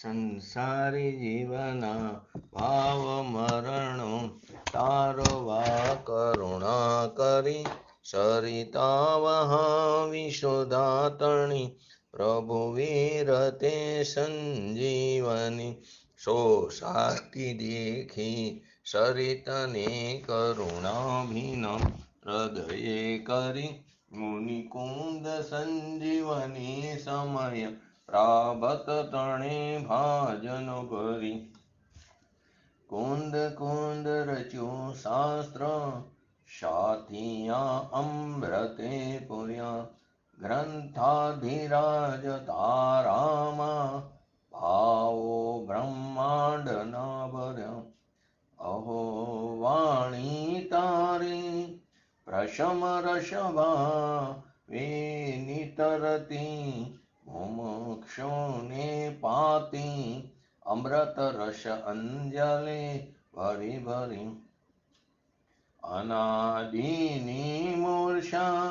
સંસારી જીવના ભાવ મરણો તારવા કરુણા કરી સરિતા વહા વિશુદાતણી પ્રભુ વીરતે સંજીવની સો સાથી દેખી સરિતને કરુણાભિનમ હૃદયે કરી મુનિકુંદ સંજીવની સમય પ્રાભત તણે ભાજન ભરી કુંદ કુંદ રચ્યું શાસ્ત્ર સાથિયા અમૃતે પુર્યા ગ્રંથાધિરાજ તારામાં ભાવો બ્રહ્માંડ ના ભર્યા અહો વાણી તારી પ્રશમ રસભા વિનિતરતી મુમુક્ષુને પાતી અમૃત રસ અંજલિ ભરી ભરી અનાદિની મૂર્છા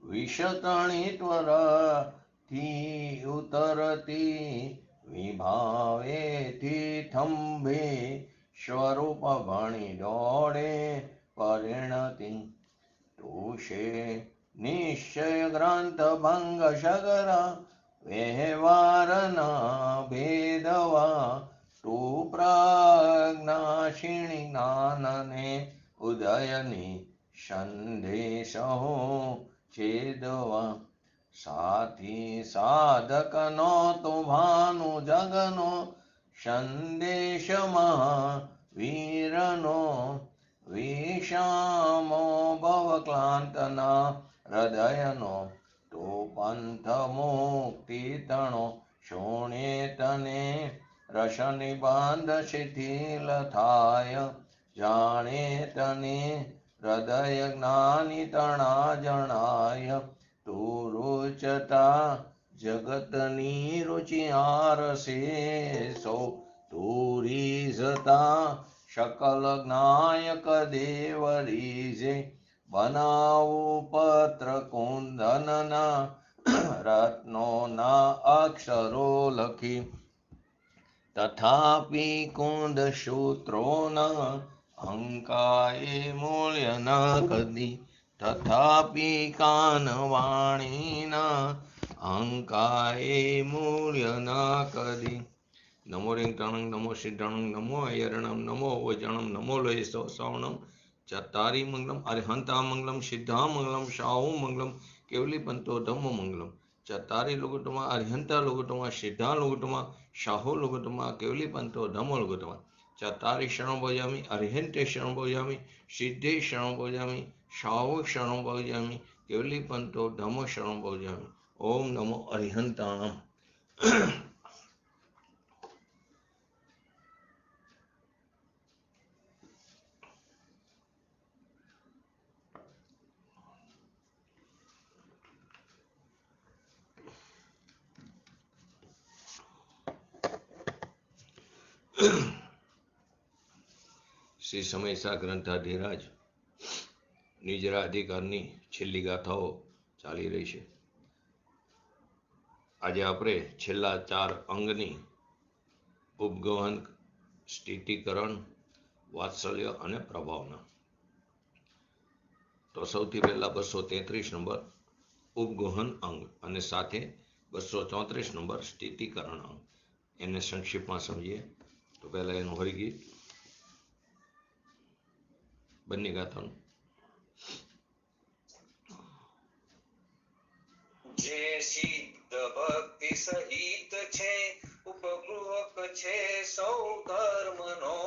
વિષતણી ત્વરાથી ઉતરતી વિભાવેથી થંભે સ્વરૂપ ભણી દોડે પરિણતિ તુષે નિશ્ચય ગ્રંથ ભંગ સગરા વ્યવહારના ભેદવા તું પ્રજ્ઞાશીણી જ્ઞાનને ઉદયની સંદેશો છેદવા સાથી સાધકનો તો ભાનુ જગનો સંદેશ મહાવીરનો વિષામો ભવક્લાંતના હૃદયનો તો પંથ મુક્તિ તણો શોણે તને રસ નિબંધ શિથિલ થાય જાણે તને હૃદય જ્ઞાની તણા જણાય તું રૂચતા જગતની રુચિ આરસે સો તું રીઝતા શકલ જ્ઞાયક દેવ રીઝે બનાવું પત્ર કુંદનના રત્નોના અક્ષરો લખી તથાપિ કુંદ સૂત્રોના અંકાએ મૂલ્ય ન કદી તથાપિ કાનવાણીના અંકાએ મૂલ્ય ન કદી નમો રિંગતાણં નમો સિદ્ધાણં નમો અયરણં નમો વજણં નમો લયસો સવણં ચત્તારી મંગલમ અરિહંતા મંગલમ સિદ્ધા મંગલમ શાહુ મંગલમ કેવલી પંતો ધમ્મ મંગલમ ચત્તારી લુગુટમાં અરિહંતા લુગુટમાં સિદ્ધા લુગુટમાં શાહુ લુગુટમાં કેવલી પંતો ધમ્મ લુગુટમાં ચત્તારી શરણ ભોજામી અરિહંતે શરણ ભોજામી સિદ્ધે શરણ ભોજામી શાહુ શરણ ભોજામી કેવલી પંતો ધમ્મ શરણ ભોજામી ઓમ નમો અરિહંતાણમ શ્રી સમયસા ગ્રંથાધિરાજ નિજરા અધિકારની છેલ્લી ગાથાઓ ચાલી રહી છે. આજે આપણે છેલ્લા 4 અંગની ઉપગહન, સ્થિતિકરણ, વાત્સલ્ય અને પ્રભાવના. તો સૌથી પહેલા 233 નંબર ઉપગહન અંગ અને સાથે 234 નંબર સ્થિતિકરણ અંગ. એને સંક્ષિપ્તમાં સમજીએ તો પહેલા એનું હરિગીત બંને ગાથાનું. જે સિદ્ધ ભક્તિ સહિત છે ઉપગૃહક છે સૌ ધર્મનો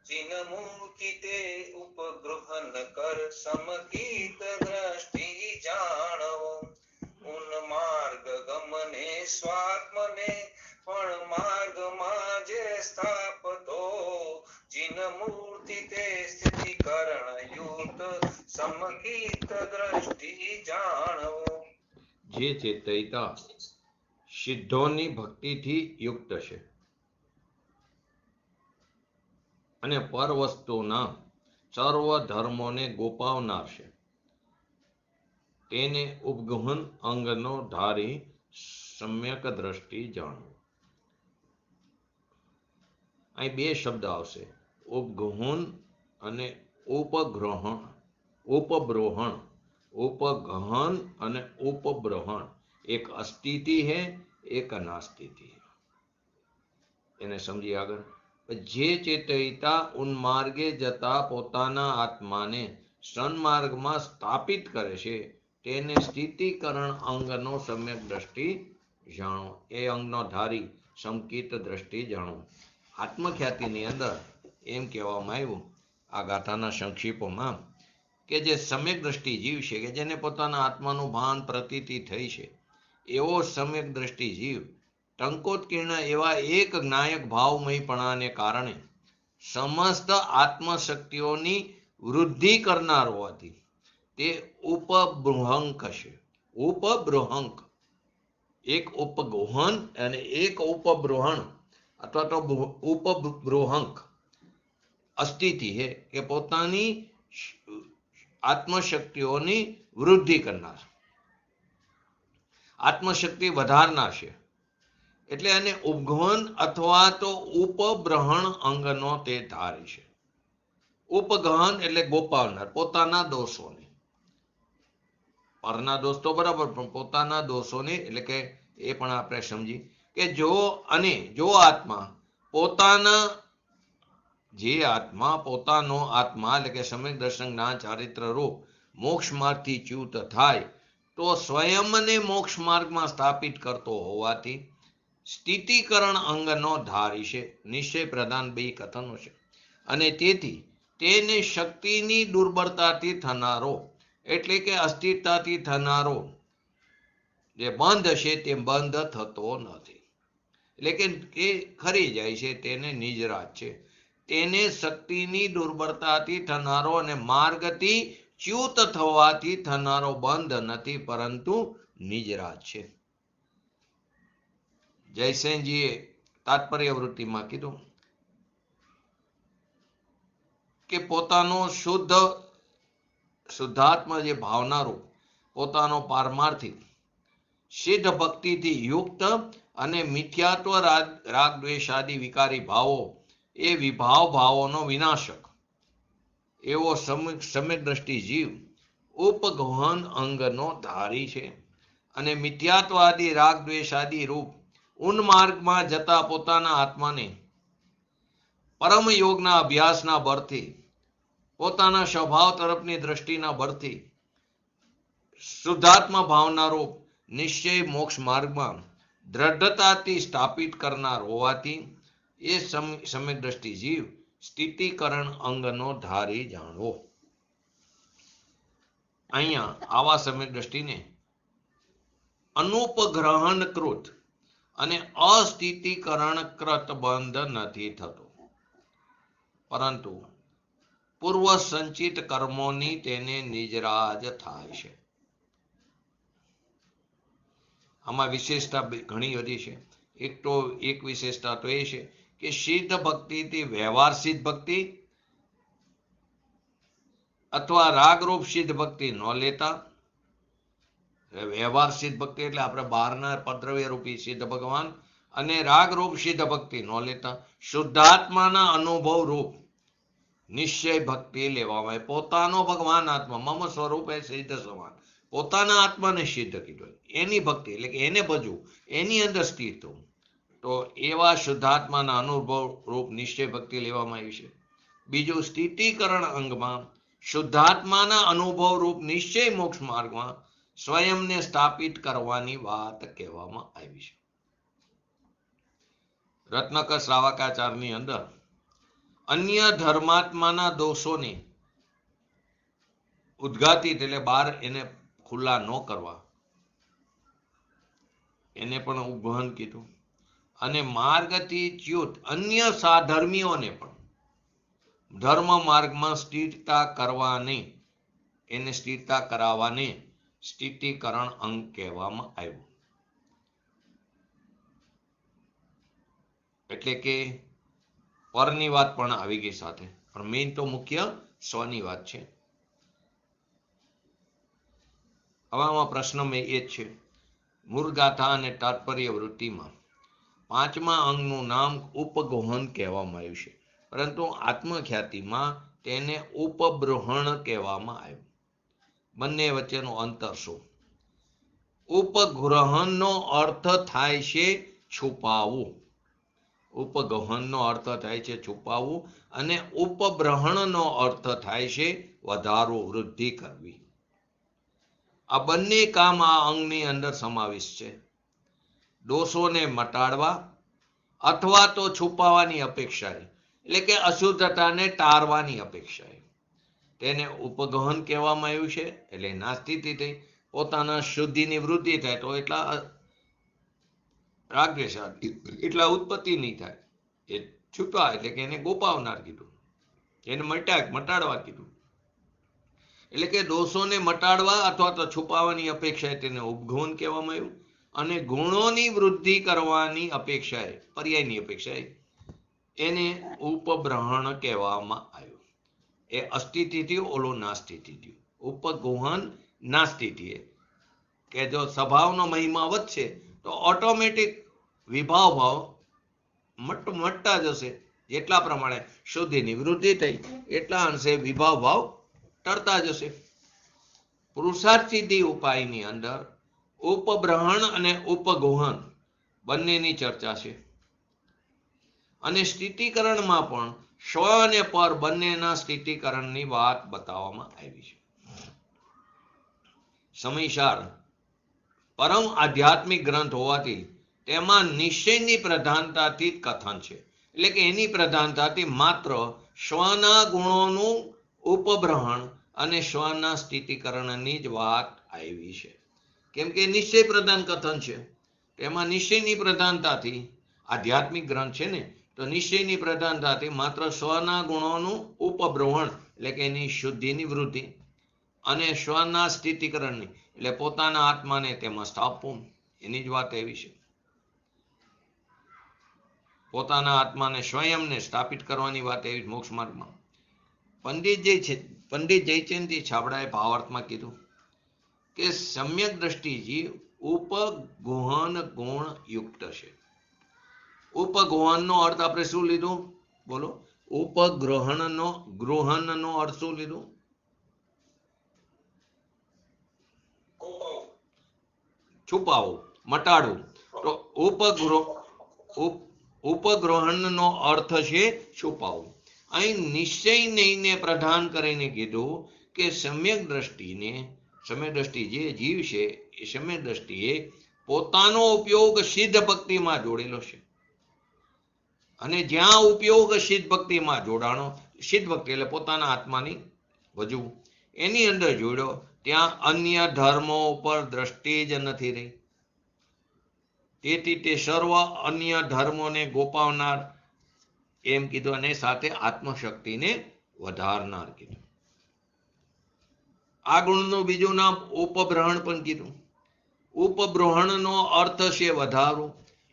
ચિન મૂર્તિ તે ઉપગૃહન કર સમકીત દ્રષ્ટિ જાણવો ઉન્માર્ગ ગમને સ્વાત્મને પણ માર્ગમાં જે સ્થાપતો ચિન મૂર્તિ તે સ્થિતિકરણ યુક્ત સમકીત દ્રષ્ટિ જાણવો. જે ચેતયતા સિદ્ધોની ભક્તિથી યુક્ત છે અને પર વસ્તુના સર્વ ધર્મોને ગોપાવનાર છે તેને ઉપગહન અંગનો ધારી સમ્યક દ્રષ્ટિ જાણવું. અહીં બે શબ્દ આવશે, ઉપગહન અને ઉપગ્રહણ. ઉપબ્રોહણ, ઉપગહન અને ઉપબ્રહણ. એક અસ્થિતિ है, એક अनास्थिति है. એને સમજી આગળ. જે ચેતયિતા ઉન્માર્ગે જતા પોતાના આત્માને સન્માર્ગમાં સ્થાપિત કરે છે તેને સ્થિતિકરણ અંગનો સમ્યક દ્રષ્ટિ જાણો. એ અંગનો ધારી સમકિત દ્રષ્ટિ જાણો. આત્મખ્યાતિની અંદર એમ કહેવામાં આવ્યું આ ગાથાના સંક્ષેપોમાં કે જે સમ્યક દ્રષ્ટિ જીવ છે કે જેને પોતાના આત્માનું ભાન પ્રતીતિ થઈ છે, એવો સમ્યક દ્રષ્ટિ જીવ ટંકોત્કીર્ણ એવા એક જ્ઞાયક ભાવમયપણાને કારણે સમસ્ત આત્મશક્તિઓની વૃદ્ધિ કરનાર હોવાથી તે ઉપબૃહંક છે. ઉપબૃહંક, એક ઉપગોહન અને એક ઉપબ્રોહણ અથવા તો ઉપબ્રોહંક અસ્થિતિ છે કે પોતાની આત્મશક્તિઓની વૃદ્ધિ કરનાર, આત્મશક્તિ વધારનાર છે. એટલે એને ઉપગહન અથવા તો ઉપબ્રહણ અંગનો તે ધારી છે. ઉપગહન એટલે ગોપાવનાર, પોતાના દોષોને. પરના દોષ તો બરાબર, પણ પોતાના દોષોને, એટલે કે એ પણ આપણે સમજી કે જો આત્મા પોતાના પોતાનો આત્મા એટલે કે સમ્યક દર્શન જ્ઞાન ચારિત્ર રૂપ મોક્ષ માર્ગથી ચ્યુત થાય તો સ્વયંને મોક્ષ માર્ગમાં સ્થાપિત કરતો હોવાથી સ્થિતિકરણ અંગનો ધારી છે. નિશ્ચય પ્રધાન બે કથનો છે. અને તેથી તેને શક્તિની દુર્બળતાથી થનારો એટલે કે અસ્થિરતાથી થનારો જે બંધ છે તે બંધ થતો નથી. એટલે કે એ ખરી જાય છે, તેને નિજરાજ છે. તેને શક્તિની દુર્બળતાથી થનારો અને માર્ગથી ચ્યુત થવાથી થનારો બંધ નથી, પરંતુ નિજરાજ છે. જયસેનજીએ તાત્પર્ય વૃત્તિમાં કીધું કે પોતાનો શુદ્ધાત્મા જે ભાવનારો પોતાનો પારમાર્થિક સિદ્ધ ભક્તિથી યુક્ત અને મિથ્યાત્વ રાગ દ્વેષાદિ વિકારી ભાવો એ વિભાવ ભાવોનો વિનાશક એવો સમ્યક દ્રષ્ટિ જીવ ઉપગહન અંગનો ધારી છે. અને મિથ્યાત્વાદી રાગ દ્વેષાદિ રૂપ ઉન્માર્ગમાં જતા પોતાના આત્માને પરમ યોગના અભ્યાસના બળથી, પોતાના સ્વભાવ તરફની દ્રષ્ટિના બળથી શુદ્ધાત્મા ભાવનારો નિશ્ચય મોક્ષ માર્ગમાં દ્રઢતાથી સ્થાપિત કરનાર હોવાથી એ સમ્યક દ્રષ્ટિ જીવ સ્થિતિકરણ અંગનો ધારી જાણવો. અહીંયા આવા સમ્યક દ્રષ્ટિને અનુપગ્રહણકૃત અને અસ્થિતિકરણકૃત બંધ નથી થતો, પરંતુ પૂર્વ સંચિત કર્મોની તેને નિજરાજ થાય છે. આમાં વિશેષતા ઘણી બધી છે. એક વિશેષતા તો એ છે કે સિદ્ધ ભક્તિથી વ્યવહાર સિદ્ધ ભક્તિ અથવા રાગરૂપ સિદ્ધ ભક્તિ ન લેતા, વ્યવહાર સિદ્ધ ભક્તિ એટલે આપણે બહારના પદ્રવ્ય રૂપી સિદ્ધ ભગવાન, અને રાગરૂપ સિદ્ધ ભક્તિ ન લેતા શુદ્ધાત્માના અનુભવ રૂપ નિશ્ચય ભક્તિ લેવામાં આવે. પોતાનો ભગવાન આત્મા મમ સ્વરૂપે સિદ્ધ સમાન, પોતાના આત્માને સિદ્ધ કીધો એની ભક્તિ એટલે કે એને ભજવું, એની અંદર સ્થિર થવું, તો એવા શુદ્ધાત્માના અનુભવ રૂપ નિશ્ચય ભક્તિ લેવામાં આવી છે. બીજું, સ્થિતિકરણ અંગમાં શુદ્ધાત્માના અનુભવ રૂપ નિશ્ચય મોક્ષ માર્ગમાં સ્વયંને સ્થાપિત કરવાની વાત કહેવામાં આવી છે. રત્નકર શ્રાવકાચારની અંદર અન્ય ધર્માત્માના દોષોને ઉદ્ઘાટિત એટલે બહાર એને ખુલ્લા ન કરવા, એને પણ ઉપગહન કીધું. અને માર્ગથી ચ્યુત અન્ય સાધર્મીઓને પણ ધર્મ માર્ગમાં સ્થિરતા કરવાને, એને સ્થિરતા કરાવવાને સ્થિતિકરણ અંગ કહેવામાં આવ્યું. એટલે કે પરની વાત પણ આવી ગઈ સાથે, પણ મેઇન તો મુખ્ય સ્વની વાત છે. હવે આમાં પ્રશ્ન એ જ છે, મૂળ ગાથા અને તાત્પર્ય વૃત્તિમાં પાંચમા અંગનું નામ ઉપગોહન કહેવામાં આવ્યું છે, પરંતુ આત્મખ્યાતિમાં તેને ઉપબ્રહણ કહેવામાં આવ્યું. બંને વચ્ચેનું અંતર શું? ઉપગ્રહણનો અર્થ થાય છે છુપાવવું. ઉપગોહનનો અર્થ થાય છે છુપાવવું, અને ઉપબ્રહણનો અર્થ થાય છે વધારવું, વૃદ્ધિ કરવી. આ બંને કામ આ અંગની અંદર સમાવિષ્ટ છે. દોષોને મટાડવા અથવા તો છુપાવવાની અપેક્ષાએ, એટલે કે અશુદ્ધતાને ટાળવાની અપેક્ષાએ તેને ઉપગહન કહેવામાં આવ્યું છે. એટલે નાસ્તિથી થઈ પોતાના શુદ્ધિની વૃદ્ધિ થાય તો એટલા રાગદ્વેષ એટલા ઉત્પત્તિ નહીં થાય. એ છુપા એટલે કે એને ગોપાવનાર કીધું, એને મટાડવા કીધું. એટલે કે દોષોને મટાડવા અથવા તો છુપાવવાની અપેક્ષાએ તેને ઉપગહન કહેવામાં આવ્યું, અને ગુણોની વૃદ્ધિ કરવાની અપેક્ષાએ, પર્યાયની અપેક્ષાએ એને ઉપબ્રહણ કહેવામાં આવ્યું. એ અસ્થિતિ થયું, ઓલો નાસ્તિથી થયું. ઉપગોહન નાસ્તિથી કે જો સ્વભાવનો મહિમા વધશે તો ઓટોમેટિક વિભાવ ભાવ મટતા જશે. જેટલા પ્રમાણે શુદ્ધિની વૃદ્ધિ થઈ એટલા અંશે વિભાવ ભાવ ટળતા જશે. પુરુષાર્થ સિદ્ધિ ઉપાયની અંદર ઉપબ્રહણ અને ઉપગોહન બંનેની ચર્ચા છે, અને સ્થિતિકરણમાં પણ સ્વ અને પર બંનેના સ્થિતિકરણની વાત બતાવવામાં આવી છે. સમયસાર પરમ આધ્યાત્મિક ગ્રંથ હોવાથી તેમાં નિશ્ચયની પ્રધાનતાથી જ કથન છે. એટલે કે એની પ્રધાનતાથી માત્ર સ્વના ગુણોનું ઉપબ્રહણ અને સ્વના સ્થિતિકરણની જ વાત આવી છે. કેમ કે નિશ્ચય પ્રધાન કથન છે, તેમાં નિશ્ચયની પ્રધાનતાથી આધ્યાત્મિક ગ્રંથ છે ને, તો નિશ્ચયની પ્રધાનતાથી માત્ર સ્વના ગુણોનું ઉપબ્રહણ એટલે કે એની શુદ્ધિની વૃદ્ધિ અને સ્વના સ્થિતિકરણની એટલે પોતાના આત્માને તેમાં સ્થાપવું, એની જ વાત એવી છે. પોતાના આત્માને સ્વયંને સ્થાપિત કરવાની વાત એવી મોક્ષ માર્ગમાં. પંડિત જયચંદજી છાબડાએ ભાવાર્થમાં કીધું કે સમ્યક દ્રષ્ટિજી ઉપગોહન ગુણ યુક્ત છે. ઉપગોહનનો અર્થ આપણે શું લીધું? બોલો. ગ્રહણનો અર્થ શું લીધું? છુપાવવું, મટાડવું. તો ઉપગ્રહણનો અર્થ છે છુપાવવું. અહીં નિશ્ચયને પ્રધાન કરીને કીધું કે સમ્યક દ્રષ્ટિ જે જીવ છે એ સમ્યક દ્રષ્ટિએ પોતાનો ઉપયોગ સિદ્ધ ભક્તિમાં જોડેલો છે, અને જ્યાં ઉપયોગ સિદ્ધ ભક્તિમાં જોડાણો, સિદ્ધ ભક્તિ એટલે પોતાના આત્માની વજવું, એની અંદર જોડ્યો, ત્યાં અન્ય ધર્મો ઉપર દ્રષ્ટિ જ નથી રહી. તેથી તે સર્વ અન્ય ધર્મોને ગોપાવનાર એમ કીધું, અને સાથે આત્મશક્તિને વધારનાર કીધું. આ ગુણનું બીજું નામ ઉપબ્રહણ પણ કીધું. ઉપબ્રહણનો અર્થ છે વધારવું.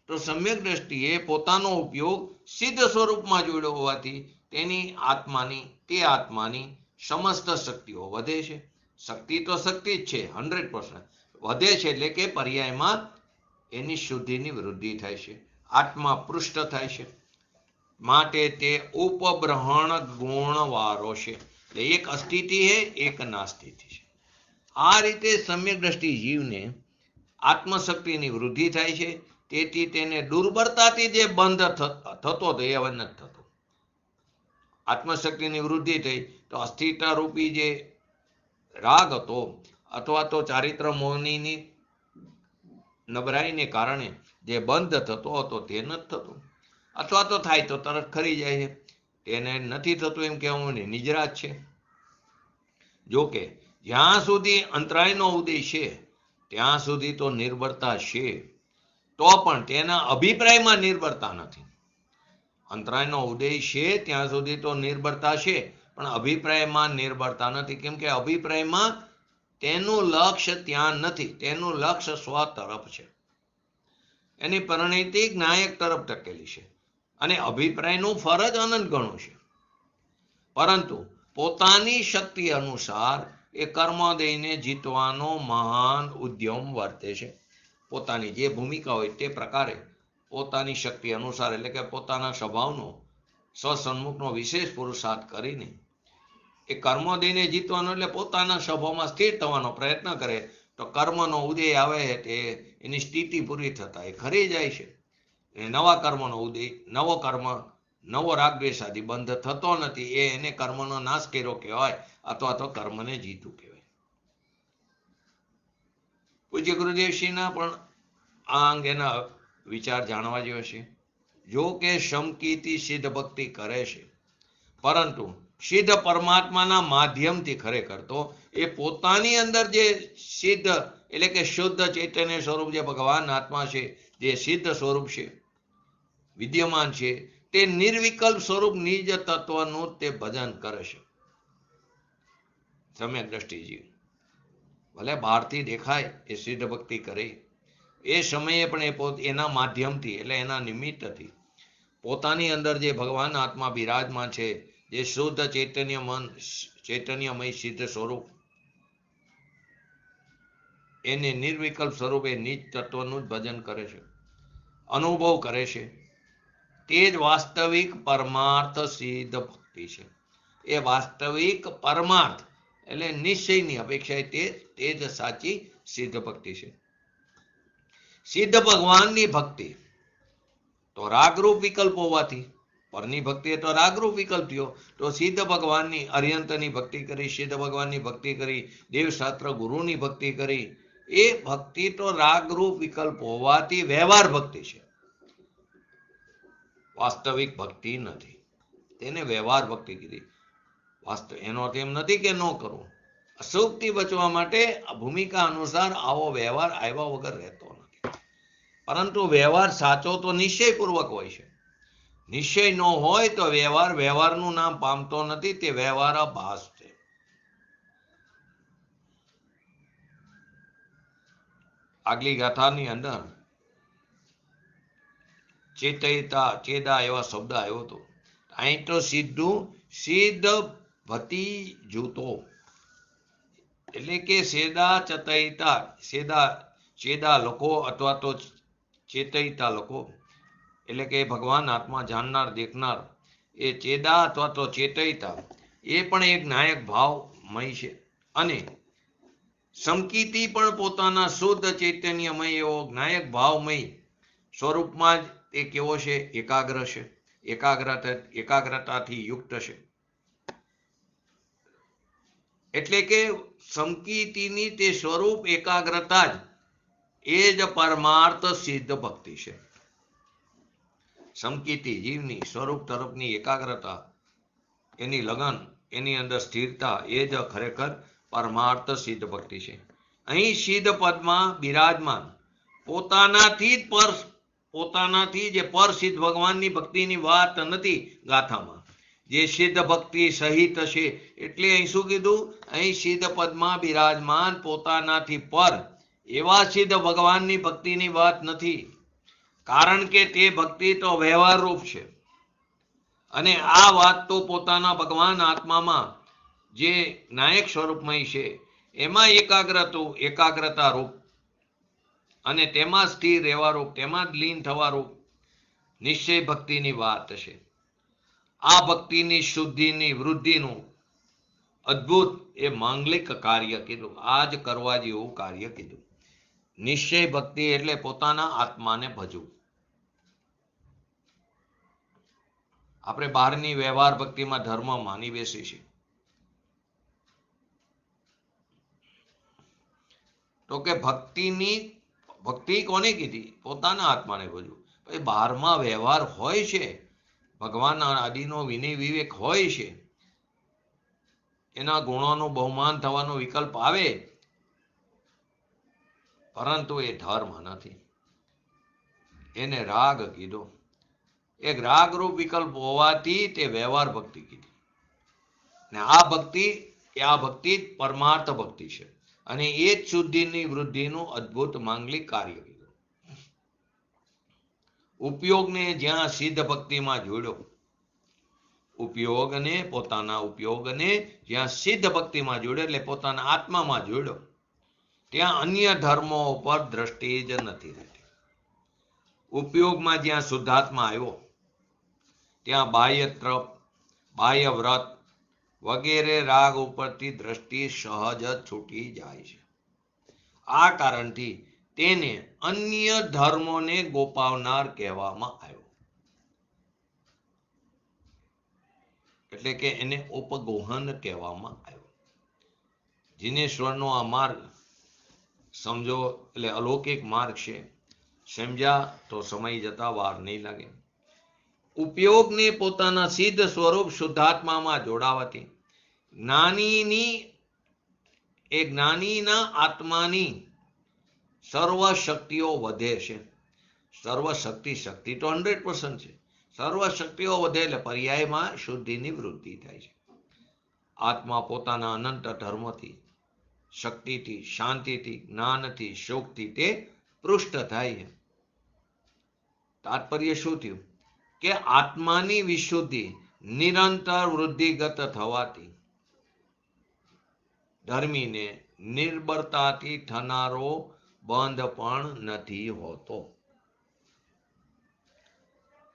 તો સમ્યક દ્રષ્ટિએ પોતાનો ઉપયોગ સિદ્ધ સ્વરૂપમાં જોડ્યો હોવાથી તેની આત્માની સમસ્ત શક્તિઓ વધે છે. શક્તિ તો શક્તિ જ છે, 100% વધે છે. એટલે કે પર્યાયમાં એની શુદ્ધિની વૃદ્ધિ થાય છે, આત્મા પૃષ્ઠ થાય છે, માટે તે ઉપબ્રહણ ગુણવાળો છે. એટલે એક અસ્થિતિ છે, એક નાસ્તિતિ છે. આ રીતે સમ્યક દ્રષ્ટિ જીવને આત્મશક્તિની વૃદ્ધિ થાય છે. તેથી તેને દુર્બળતાથી જે બંધ થતો હતો એ હવે નથી થતો. આત્મશક્તિની વૃદ્ધિ થઈ તો અસ્થિરતા રૂપી જે રાગ હતો અથવા તો ચારિત્ર મોહની નબળાઈને કારણે જે બંધ થતો હતો તે નથી થતો, અથવા તો થાય તો તરત ખરી જાય છે. તેને નથી થતું એમ કહેવું નિજરાજ છે. જોકે જ્યાં સુધી અંતરાયનો ઉદય છે ત્યાં સુધી તો નિર્બળતા છે, તો પણ તેના અભિપ્રાયમાં નિર્બળતા નથી. અંતરાયનો ઉદય છે ત્યાં સુધી તો નિર્બળતા છે, પણ અભિપ્રાયમાં નિર્બળતા નથી. કેમ કે અભિપ્રાયમાં તેનું લક્ષ્ય ત્યાં નથી, તેનું લક્ષ્ય સ્વ તરફ છે, એની પરિણતિ નાયક તરફ ટકેલી છે, અને અભિપ્રાયનું ફરજ અનંત ગણું છે. પરંતુ પોતાની શક્તિ અનુસાર એ કર્મોદયને જીતવાનો મહાન ઉદ્યમ વર્તે છે. પોતાની જે ભૂમિકા હોય તે પ્રકારે પોતાની શક્તિ અનુસાર એટલે કે પોતાના સ્વભાવનો સ્વસન્મુખનો વિશેષ પુરુષાર્થ કરીને એ કર્મોદયને જીતવાનો એટલે પોતાના સ્વભાવમાં સ્થિર થવાનો પ્રયત્ન કરે તો કર્મનો ઉદય આવે તે એની સ્થિતિ પૂરી થતા એ ખરી જાય છે. નવા કર્મનો ઉદય, નવો કર્મ, નવો રાગદ્વેષાથી બંધ થતો નથી. એ એને કર્મનો નાશ કર્યો કહેવાય અથવા તો કર્મને જીતું કહેવાય. પૂજ્ય ગુરુદેવશ્રીના પણ આ અંગેના વિચાર જાણવા જેવો છે. જો કે સમકીર્તિ સિદ્ધ ભક્તિ કરે છે, પરંતુ સિદ્ધ પરમાત્માના માધ્યમથી ખરેખર તો એ પોતાની અંદર જે સિદ્ધ એટલે કે શુદ્ધ ચૈતન્ય સ્વરૂપ જે ભગવાન આત્મા છે, જે સિદ્ધ સ્વરૂપ છે, વિદ્યમાન છે, તે નિર્વિકલ્પ સ્વરૂપ નિજ તત્વનું તે ભજન કરે છે. સમ્યક દ્રષ્ટિજી ભલે બહારથી દેખાય એ સિદ્ધ ભક્તિ કરે, એ સમયે પણ એના માધ્યમથી એટલે એના નિમિત્તથી પોતાની અંદર જે ભગવાન આત્મા બિરાજમાન છે, જે શુદ્ધ ચૈતન્ય મન, ચૈતન્યમય સિદ્ધ સ્વરૂપ, એને નિર્વિકલ્પ સ્વરૂપે નિજ તત્વનું જ ભજન કરે છે, અનુભવ કરે છે. તે જ વાસ્તવિક પરમાર્થ સિદ્ધ ભક્તિ છે. એ વાસ્તવિક પરમાર્થ એટલે નિશ્ચયની અપેક્ષાએ તે જ સાચી સિદ્ધ ભક્તિ છે. સિદ્ધ ભગવાનની ભક્તિ તો રાગરૂપ વિકલ્પ હોવાથી પરની ભક્તિ તો રાગરૂપ વિકલ્પ થયો, તો સિદ્ધ ભગવાનની અર્યંતની ભક્તિ કરી, સિદ્ધ ભગવાનની ભક્તિ કરી, દેવશાસ્ત્ર ગુરુની ભક્તિ કરી, એ ભક્તિ તો રાગરૂપ વિકલ્પ હોવાથી વ્યવહાર ભક્તિ છે, વાસ્તવિક ભક્તિ નથી. તેને વ્યવહાર ભક્તિ કીધી. એનો અર્થ એમ નથી કે ન કરવું. અશુભથી બચવા માટે ભૂમિકા અનુસાર આવો વ્યવહાર આવ્યા વગર રહેતો નથી. પરંતુ વ્યવહાર સાચો તો નિશ્ચયપૂર્વક હોય છે. નિશ્ચય ન હોય તો વ્યવહાર વ્યવહારનું નામ પામતો નથી, તે વ્યવહારાભાસ છે. આગલી ગાથાની અંદર ચેતયતા, ચેદા એવા શબ્દ આવ્યો હતો. અહીં તો સીધું સિદ્ધ ભતી જૂતો એટલે કે સેદા ચતયતા, ચેદા લોકો અથવા તો ચેતયતા લોકો એટલે કે ભગવાન આત્મા જાણનાર દેખનાર એ ચેદા અથવા તો ચેતયતા એ પણ એક નાયક ભાવમય છે. અને સમકીર્તિ પણ પોતાના શુદ્ધ ચૈતન્યમય એવો નાયક ભાવમય સ્વરૂપમાં જ એ કેવો છે? એકાગ્ર છે, એકાગ્રતાથી યુક્ત છે. એટલે કે સમકીર્તિની તે સ્વરૂપ એકાગ્રતા જ એ જ પરમાર્થ સિદ્ધ ભક્તિ છે. સમકીર્તિ જીવની સ્વરૂપ તરફની એકાગ્રતા, એની લગન, એની અંદર સ્થિરતા એ જ ખરેખર પરમાર્થ સિદ્ધ ભક્તિ છે. અહીં સિદ્ધ પદમાં બિરાજમાન પોતાનાથી જે પર સિદ્ધ ભગવાનની ભક્તિની વાત નથી ગાથામાં, જે સિદ્ધ ભક્તિ સહિત છે. એટલે અહીં શું કીધું? અહીં સિદ્ધ પદમાં બિરાજમાન પોતાનાથી પર એવા સિદ્ધ ભગવાનની ભક્તિની વાત નથી. કારણ કે તે ભક્તિ તો વ્યવહાર રૂપ છે. અને આ વાત તો પોતાના ભગવાન આત્મામાં જે નાયક સ્વરૂપમય છે એમાં એકાગ્રતા રૂપ અને તેમાં સ્થિર રહેવા રૂપ, તેમાં જ લીન થવા રૂપ નિશ્ચય ભક્તિની વાત છે. આ ભક્તિની શુદ્ધિની વૃદ્ધિનું અદ્ભુત એ માંગલિક કાર્ય કીધું. આ જ કરવા જેવું કાર્ય કીધું. નિશ્ચય ભક્તિ એટલે પોતાના આત્માને ભજવું. આપણે બહારની વ્યવહાર ભક્તિમાં ધર્મ માની બેસી છે. તો કે ભક્તિ કોને કીધી? પોતાના આત્માને ભજવું. પછી બહારમાં વ્યવહાર હોય છે, ભગવાન આદિનો વિનય વિવેક હોય છે, એના ગુણોનું બહુમાન થવાનો વિકલ્પ આવે, પરંતુ એ ધર્મ નથી. એને રાગ કીધો. એક રાગરૂપ વિકલ્પ હોવાથી તે વ્યવહાર ભક્તિ કીધી. ને આ ભક્તિ પરમાર્થ ભક્તિ છે. અને એ જ શુદ્ધિની વૃદ્ધિનું અદ્ભુત માંગલિક કાર્ય કીધું. ઉપયોગને જ્યાં સિદ્ધ ભક્તિમાં જોડ્યો, પોતાના ઉપયોગને જ્યાં સિદ્ધ ભક્તિમાં જોડ્યો એટલે પોતાના આત્મામાં જોડ્યો, ત્યાં અન્ય ધર્મો ઉપર દ્રષ્ટિ જ નથી રહેતી. ઉપયોગમાં જ્યાં શુદ્ધાત્મા આવ્યો ત્યાં બાહ્ય તપ, બાહ્ય વ્રત વગેરે રાગ ઉપરથી દ્રષ્ટિ સહજ જ છૂટી જાય છે. આ કારણથી તેને અન્ય ધર્મોને ગોપાવનાર કહેવામાં આવ્યો. એટલે કે એને ઉપગોહન કહેવામાં આવ્યો. જીનેશ્વરનો આ માર્ગ સમજો એટલે અલૌકિક માર્ગ છે. સમજ્યા તો સમય જતા વાર નહીં લાગે. ઉપયોગને પોતાના સિદ્ધ સ્વરૂપ શુદ્ધાત્મામાં જોડાવાથી જ્ઞાનીના આત્માની સર્વ શક્તિઓ વધે છે. સર્વ શક્તિ તો 100% છે. સર્વ શક્તિઓ વધે એટલે પર્યાયમાં શુદ્ધિની વૃદ્ધિ થાય છે. આત્મા પોતાના અનંત ધર્મથી, શક્તિથી, શાંતિથી, જ્ઞાનથી, શોકથી તે પૃષ્ઠ થાય છે. તાત્પર્ય શું થયું કે આત્માની વિશુદ્ધિ નિરંતર વૃદ્ધિગત થવાથી ધર્મીને નિર્બળતાથી થનારો બંધ પણ નથી હોતો.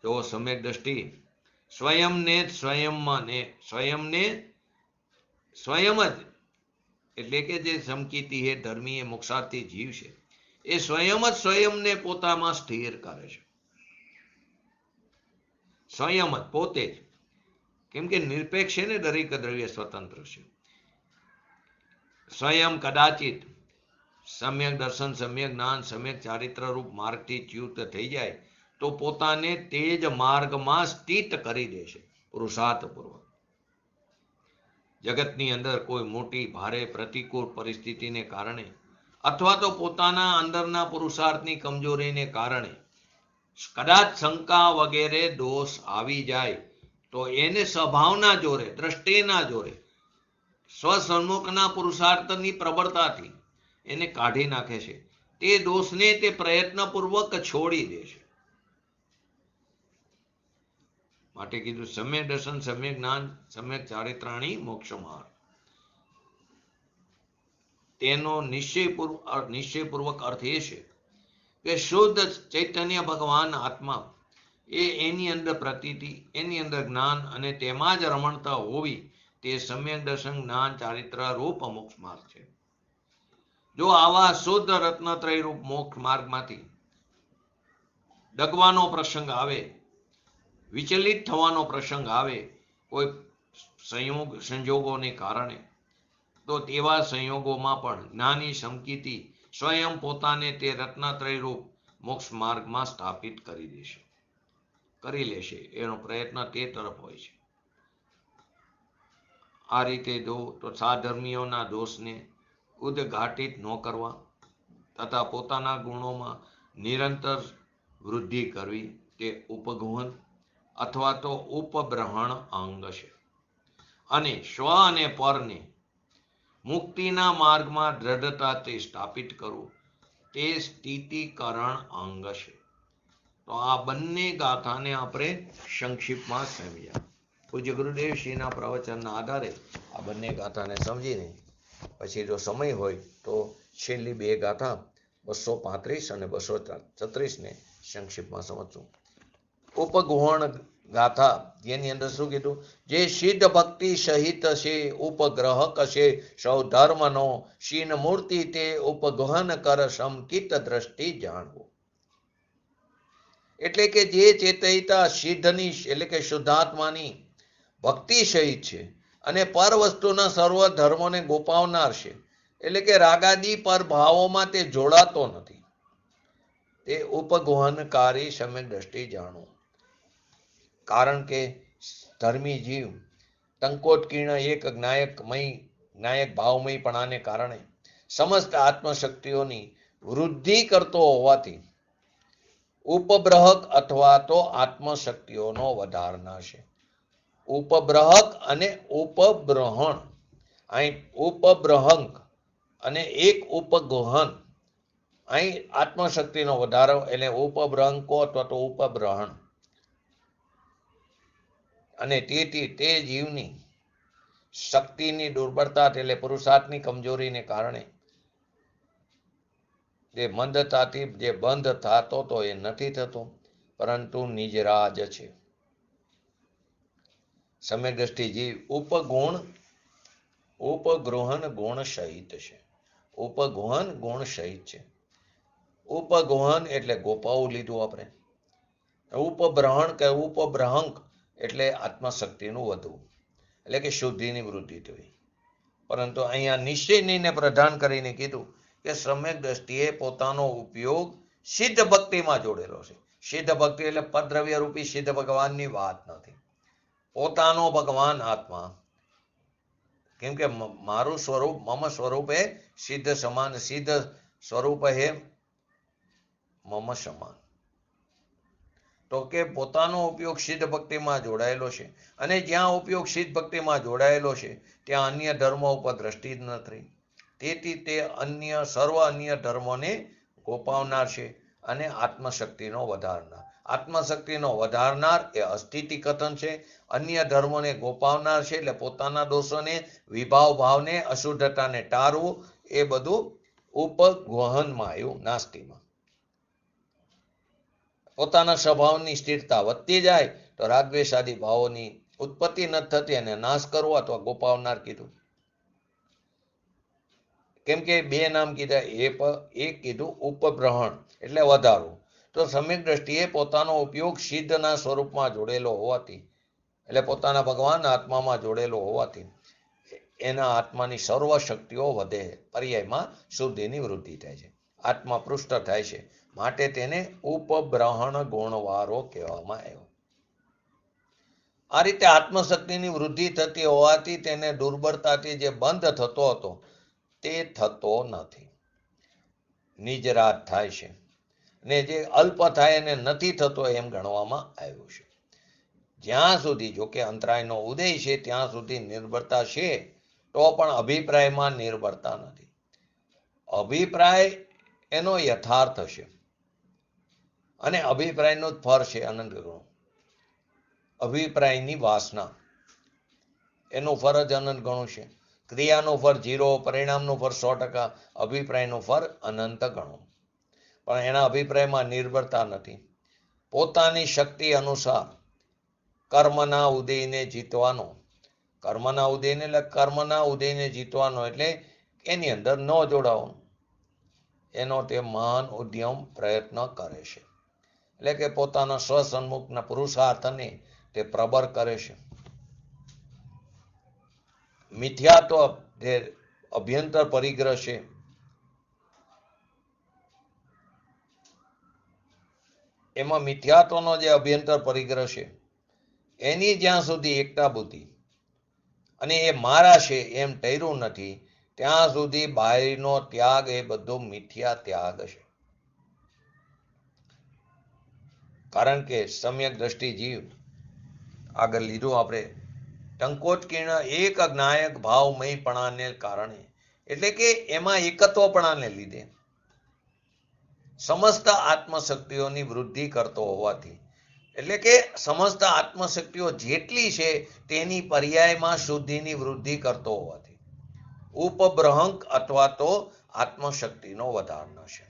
જો સમ્યક દ્રષ્ટિ સ્વયંને સ્વયં જ એટલે કે જે સમકીતી હે ધર્મી એ મોક્ષાર્થી જીવ છે એ સ્વયંને પોતામાં સ્થિર કરે છે. સ્વયં જ પોતે જ, કેમ કે નિરપેક્ષ છે ને, દરેક દ્રવ્ય સ્વતંત્ર છે. સ્વયં કદાચિત સમ્યક દર્શન, સમ્યક જ્ઞાન, સમ્યક ચારિત્ર રૂપ માર્ગથી ચ્યુત થઈ જાય તો પોતાને તે જ માર્ગમાં સ્થિત કરી દે છે પુરુષાર્થપૂર્વક. જગતની અંદર કોઈ મોટી ભારે પ્રતિકૂળ પરિસ્થિતિને કારણે અથવા તો પોતાના અંદરના પુરુષાર્થની કમજોરીને કારણે કદાચ શંકા વગેરે દોષ આવી જાય તો એને સ્વભાવના જોરે, દ્રષ્ટિના જોરે, સ્વસન્મુખના પુરુષાર્થની પ્રબળતાથી એને કાઢી નાખે છે. તે દોષને તે પ્રયત્નપૂર્વક છોડી દે છે. માટે કીધું સમ્યક દર્શન, સમ્યક જ્ઞાન, સમ્યક ચારિત્રાણી મોક્ષ માર્ગ. તેનો નિશ્ચયપૂર્વક અર્થ એ છે કે શુદ્ધ ચૈતન્ય ભગવાન આત્મા એ એની અંદર પ્રતીતિ, એની અંદર જ્ઞાન અને તેમાં જ રમણતા હોવી તે સમ્યક દર્શન, જ્ઞાન, ચારિત્ર રૂપ મોક્ષ માર્ગ છે. જો આવા શુદ્ધ રત્નત્રય રૂપ મોક્ષ માર્ગમાંથી ડગવાનો પ્રસંગ આવે, વિચલિત થવાનો પ્રસંગ આવે કોઈ સંજોગોને કારણે, તો તેવા સંયોગોમાં પણ જ્ઞાની સમકીતી સ્વયં પોતાને તે રત્નત્રય રૂપ મોક્ષ માર્ગમાં સ્થાપિત કરી લેશે. એનો પ્રયત્ન તે તરફ હોય છે. આ રીતે જો તો સાધર્મીઓના દોષને ઉદ્ઘાટિત ન કરવા તથા પોતાના ગુણોમાં નિરંતર વૃદ્ધિ કરવી તે ઉપગુહન અથવા તો ઉપબ્રહણ અંગ છે. અને સ્વ અને પરને મુક્તિના માર્ગમાં દ્રઢતાથી સ્થાપિત કરવું તે સ્થિતિકરણ અંગ છે. તો આ બંને ગાથાને આપણે સંક્ષિપ્તમાં સમજ્યા. પૂજ્ય ગુરુદેવશ્રીના પ્રવચનના આધારે આ બંને ગાથાને સમજીને પછી જો સમય હોય તો છેલ્લી બે ગાથા 235 અને 236 ને સંક્ષિપ્તમાં સમજશું. ઉપગુહણ ગાથા જેની અંદર શું કીધું? જે સિદ્ધ ભક્તિ સહિત છે ઉપગ્રહક છે સૌ ધર્મનો શીન મૂર્તિ તે ઉપગહન કર સમકિત દ્રષ્ટિ જાણવું. એટલે કે જે ચેતયિતા સિદ્ધની એટલે કે શુદ્ધાત્માની ભક્તિ સહિત છે અને પર વસ્તુના સર્વ ધર્મોને ગોપાવનાર છે, એટલે કે રાગાદી પર ભાવોમાં તે જોડાતો નથી, તે ઉપગોહનકારી સમ્યક દ્રષ્ટિ જાણવું. કારણ કે ધર્મી જીવ ટંકોટકીર્ણ એક જ્ઞાયક ભાવમયપણાને કારણે સમસ્ત આત્મશક્તિઓની વૃદ્ધિ કરતો હોવાથી ઉપબ્રહક અથવા તો આત્મશક્તિઓનો વધારનાર છે. ઉપબ્રહક અને ઉપબ્રહણ, અહીં ઉપબ્રહંક અને એક ઉપગોહન, અહીં આત્મશક્તિનો વધારો એટલે ઉપબ્રહંકો અથવા તો ઉપબ્રહણ. અને તેથી તે જીવની શક્તિની દુર્બળતા એટલે પુરુષાર્થની કમજોરીને કારણે જે મંદતાથી જે બંધ થતો તો એ નથી થતો, પરંતુ નિજરાજ છે. સમ્યક દ્રષ્ટિ જીવ ઉપગુણ ઉપગૃહન ગુણ સહિત છે. ઉપગુહન ગુણ સહિત છે. ઉપગુહન એટલે ગોપાવું લીધું આપણે. ઉપબ્રહણ કે ઉપબ્રહંક એટલે આત્મશક્તિનું વધવું, એટલે કે શુદ્ધિની વૃદ્ધિ થવી. પરંતુ અહીંયા નિશ્ચયનીને પ્રધાન કરીને કીધું કે સમ્યક દ્રષ્ટિએ પોતાનો ઉપયોગ સિદ્ધ ભક્તિમાં જોડેલો છે. સિદ્ધ ભક્તિ એટલે પદ્રવ્ય રૂપી સિદ્ધ ભગવાનની વાત નથી. પોતાનો ભગવાન આત્મા, કેમ કે મારું સ્વરૂપ મમ સ્વરૂપ હે સિદ્ધ સમાન, સિદ્ધ સ્વરૂપ હે મમ સમાન. તો કે પોતાનો ઉપયોગ સિદ્ધ ભક્તિમાં જોડાયેલો છે, અને જ્યાં ઉપયોગ સિદ્ધ ભક્તિમાં જોડાયેલો છે ત્યાં અન્ય ધર્મો ઉપર દ્રષ્ટિ જ નથી. તેથી તે સર્વ અન્ય ધર્મોને ગોપાવનાર છે અને આત્મશક્તિનો વધારનાર. આત્મશક્તિનો વધારનાર એ અસ્થિતિ કથન છે. અન્ય ધર્મોને ગોપાવનાર છે એટલે પોતાના દોષોને, વિભાવ ભાવને, અશુદ્ધતાને ટાળવું, એ બધું ઉપગુહનમાં આવ્યું. નાસ્તિમાં પોતાના સ્વભાવની સ્થિરતા વધતી જાય તો રાગદ્વેષાદી ભાવોની ઉત્પત્તિ નથી થતી, અને નાશ કરવો અથવા ગોપાવનાર કીધું. કેમ કે બે નામ કીધા, એક કીધું ઉપબ્રહણ એટલે વધારવું. તો સમ્યક દ્રષ્ટિએ પોતાનો ઉપયોગ સિદ્ધના સ્વરૂપમાં જોડેલો હોવાથી, એટલે પોતાના ભગવાન આત્મામાં જોડેલો હોવાથી એના આત્માની સર્વ શક્તિઓ વધે. પર્યાયમાં શુદ્ધિની વૃદ્ધિ થાય છે, આત્મા પૃષ્ઠ થાય છે. માટે તેને ઉપબ્રહણ ગુણવાળો કહેવામાં આવ્યો. આ રીતે આત્મશક્તિની વૃદ્ધિ થતી હોવાથી તેને દુર્બળતાથી જે બંધ થતો હતો તે થતો નથી, નિજરાત થાય છે. ને જે અલ્પ થાય અને નથી થતો એમ ગણવામાં આવ્યું છે. જ્યાં સુધી, જોકે અંતરાયનો ઉદય છે ત્યાં સુધી નિર્બળતા છે, તો પણ અભિપ્રાયમાં નિર્બળતા નથી. અભિપ્રાય એનો યથાર્થ છે, અને અભિપ્રાયનું જ ફળ છે અનંત ગણું. અભિપ્રાયની વાસના, એનું ફળ જ અનંત ગણું છે. ક્રિયાનું ફળ 0, પરિણામનું ફળ 100%, અભિપ્રાયનું ફળ અનંત ગણું. પણ એના અભિપ્રાયમાં નિર્ભરતા નથી. પોતાની શક્તિ અનુસાર કર્મના ઉદયને જીતવાનો, કર્મના ઉદયને જીતવાનો એટલે એની અંદર ન જોડાવાનું, એનો તે મહાન ઉદ્યમ પ્રયત્ન કરે છે. એટલે કે પોતાના સ્વસન્મુખના પુરુષાર્થને તે પ્રબળ કરે છે. મિથ્યાત્વ જે અભ્યંતર પરિગ્રહ છે, એમાં મિથ્યાત્વનો જે અભ્યંતર પરિગ્રહ છે એની જ્યાં સુધી એકતા બુદ્ધિ અને એ મારા છે એમ ટેર્યું નથી, ત્યાં સુધી બાહ્યનો ત્યાગ એ બધો મિથ્યા ત્યાગ છે. કારણ કે સમ્યક દ્રષ્ટિ જીવ આગળ લીધું આપણે, ટંકોટકીર્ણ એક જ્ઞાયક ભાવમયપણાને કારણે, એટલે કે એમાં એકત્વપણાને લીધે સમસ્ત આત્મશક્તિઓની વૃદ્ધિ કરતો હોવાથી, એટલે કે સમસ્ત આત્મશક્તિઓ જેટલી છે તેની પર્યાયમાં શુદ્ધિની વૃદ્ધિ કરતો હોવાથી ઉપબ્રહંક અથવા તો આત્મશક્તિનો વધારનો છે.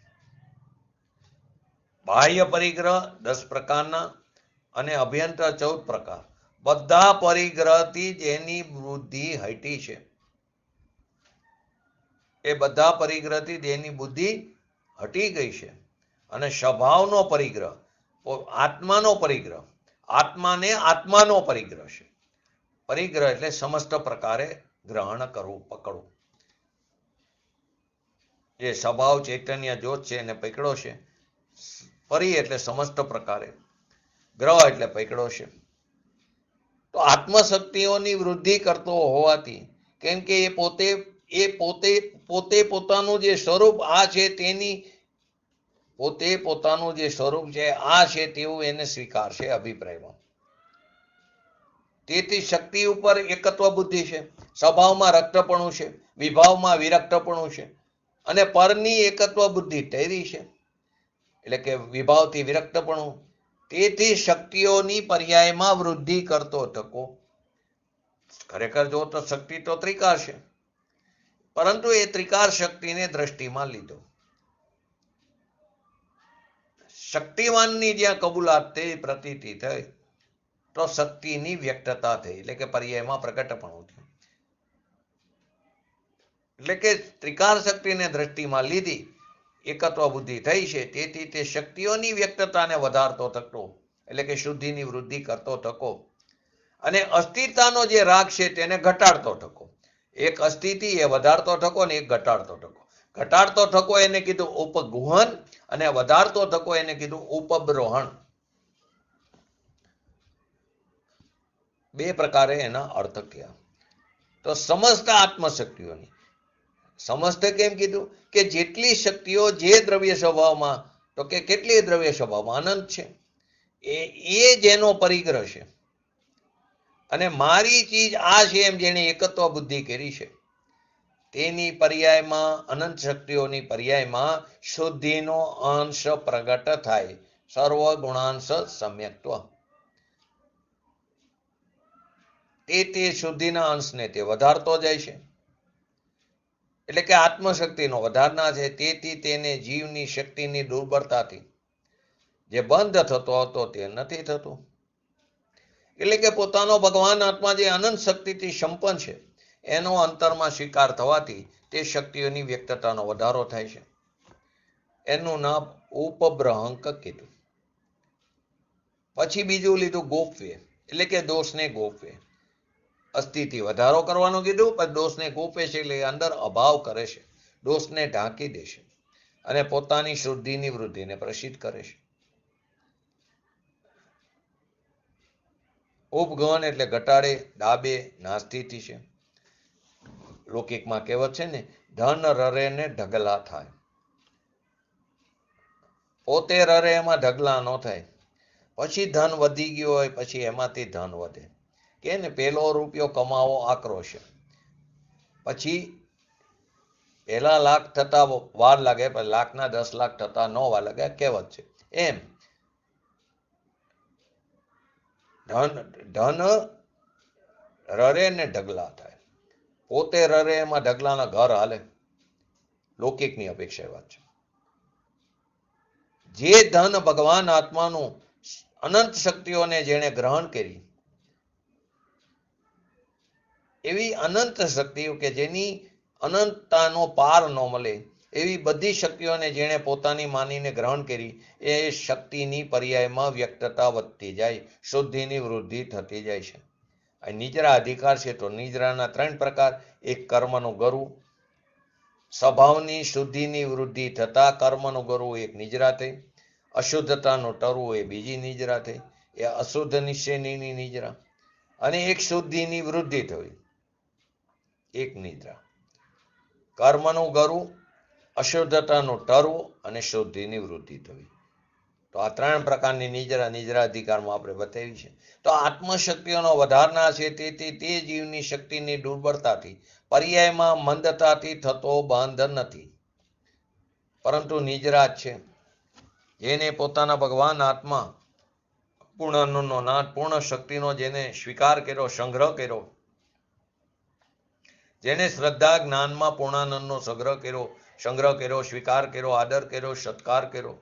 બાહ્ય પરિગ્રહ 10 પ્રકારના અને અભ્યંતર 14 પ્રકાર, બધા પરિગ્રહથી જેની બુદ્ધિ હટી છે, એ બધા પરિગ્રહથી જેની બુદ્ધિ હટી ગઈ છે, અને સ્વભાવનો પરિગ્રહ, આત્માનો પરિગ્રહ, આત્માને આત્માનો પરિગ્રહ છે. પરિગ્રહ એટલે સમસ્ત પ્રકારે ગ્રહણ કરવું, પકડવું. જે સ્વભાવ ચૈતન્ય જ્યોત છે એને પકડો છે. પરી એટલે સમસ્ત પ્રકારે, ગ્રહ એટલે પકડો છે. તો આત્મશક્તિઓની વૃદ્ધિ કરતો હોવાથી, કેમ કે એ પોતે પોતાનું જે સ્વરૂપ આ છે તેની પોતે પોતાનું જે સ્વરૂપ છે આ છે તેવું એને સ્વીકારશે અભિપ્રાયમાં. તેથી શક્તિ ઉપર એકત્વ બુદ્ધિ છે, સ્વભાવમાં રક્તપણું છે, વિભાવમાં વિરક્તપણું છે, અને પરની એકત્વ બુદ્ધિ ટેરી છે, એટલે કે વિભાવથી વિરક્તપણું. તેથી શક્તિઓની પર્યાયમાં વૃદ્ધિ કરતો થકો. ખરેખર જો તો શક્તિ તો ત્રિકાર છે, પરંતુ એ ત્રિકાર શક્તિને દ્રષ્ટિમાં લીધો. શક્તિવાનની જ્યાં કબૂલાત થઈ, પ્રતીતિ થઈ, તો શક્તિની વ્યક્તતા થઈ, એટલે કે પર્યાયમાં પ્રગટપણું થયું. એટલે કે ત્રિકાળ શક્તિને દ્રષ્ટિમાં લીધી, એકત્વ બુદ્ધિ થઈ છે, તેથી તે શક્તિઓની વ્યક્તતાને વધારતો થતો, એટલે કે શુદ્ધિની વૃદ્ધિ કરતો થકો, અને અસ્થિરતાનો જે રાગ છે તેને ઘટાડતો થકો. એક અસ્થિતિ એ વધારતો થકો ને એક ઘટાડતો થકો. ઘટાડતો થકો એને કીધું ઉપગુહન, અને વધારતો થકો એને કીધું ઉપબ્રોહણ. બે પ્રકારે એના અર્થ કયા. તો સમસ્ત આત્મશક્તિઓની, સમસ્ત કેમ કીધું કે જેટલી શક્તિઓ જે દ્રવ્ય સ્વભાવમાં, તો કે કેટલી દ્રવ્ય સ્વભાવમાં અનંત છે, એ જેનો પરિગ્રહ છે, અને મારી ચીજ આ છે એમ જેને એકત્વ બુદ્ધિ કરી છે, તેની પર્યાયમાં, અનંત શક્તિઓની પર્યાયમાં શુદ્ધિનો અંશ પ્રગટ થાય. સર્વ ગુણાંશ સમ્યક્ત્વ. તે શુદ્ધિના અંશને તે વધારતો જાય છે, એટલે કે આત્મશક્તિનો વધારનાર છે. તેથી તેને જીવની શક્તિની દુર્બળતાથી જે બંધ થતો હતો તે નથી થતો. એટલે કે પોતાનો ભગવાન આત્મા જે અનંત શક્તિથી સંપન્ન છે, એનો અંતરમાં સ્વીકાર થવાથી તે શક્તિઓની વ્યક્તતાનો વધારો થાય છે. એનું નામ ઉપબ્રહંક કીધું. પછી બીજું લીધું ગોપવે, એટલે કે દોષને ગોપવે. અસ્થિતિ વધારો કરવાનું કીધું, પણ દોષને ગોપે છે, એટલે અંદર અભાવ કરે છે, દોષને ઢાંકી દે છે, અને પોતાની શુદ્ધિની વૃદ્ધિને પ્રસિદ્ધ કરે છે. ઉપગહન એટલે ઘટાડે, ડાબે, નાસ્તિથી છે. લૌકિકમાં કહેવત છે ને, ધન રરે ને ઢગલા થાય. પોતે રરે એમાં ઢગલા ન થાય. પછી ધન વધી ગયું હોય, પછી એમાંથી ધન વધે. કે ને પેલો રૂપિયો કમાવો આકરો છે, પછી પહેલા લાખ થતા વાર લાગે, પણ લાખના 10 લાખ થતા ન વાર લાગે, કહેવત છે. એમ ધન રરે ને ઢગલા થાય. પોતે રરે એમાં ઢગલાના ઘર હાલે. લૌકિકની અપેક્ષા વાત છે. જે ધન ભગવાન આત્માનું અનંત શક્તિઓને જેણે ગ્રહણ કરી, એવી અનંત શક્તિઓ કે જેની અનંતતાનો પાર ન મળે, એવી બધી શક્તિઓને જેણે પોતાની માનીને ગ્રહણ કરી, એ શક્તિની પર્યાયમાં વ્યક્તતા વધતી જાય, શુદ્ધિની વૃદ્ધિ થતી જાય છે. નિજરા અધિકાર છે, તો નિજરાના 3 પ્રકાર. એક કર્મનું ગરુ, સ્વભાવની શુદ્ધિની વૃદ્ધિ થતા કર્મનું ગરુ એક નિજરા થઈ. અશુદ્ધતાનું ટરવું એ બીજી નિજરા થઈ, એ અશુદ્ધ નિશ્ચયની નિજરા. અને એક શુદ્ધિની વૃદ્ધિ થવી, એક નિદ્રા. કર્મનું ગરુ, અશુદ્ધતાનું ટરવું અને શુદ્ધિની વૃદ્ધિ થવી. તો આ 3 પ્રકારની નિજરા અધિકારમાં આપણે બતાવી છે. તો આત્મશક્તિઓનો વધારનાર છે, તેથી તે જીવની શક્તિની દુર્બળતાથી, પર્યાયમાં મંદતાથી થતો બંધ નથી, પરંતુ નિજરા જ છે. જેને પોતાના ભગવાન આત્મા પૂર્ણાનંદનો નાદ, પૂર્ણ શક્તિનો જેને સ્વીકાર કર્યો, સંગ્રહ કર્યો, જેને શ્રદ્ધા જ્ઞાનમાં પૂર્ણાનંદનો સંગ્રહ કર્યો, સ્વીકાર કર્યો, આદર કર્યો, સત્કાર કર્યો,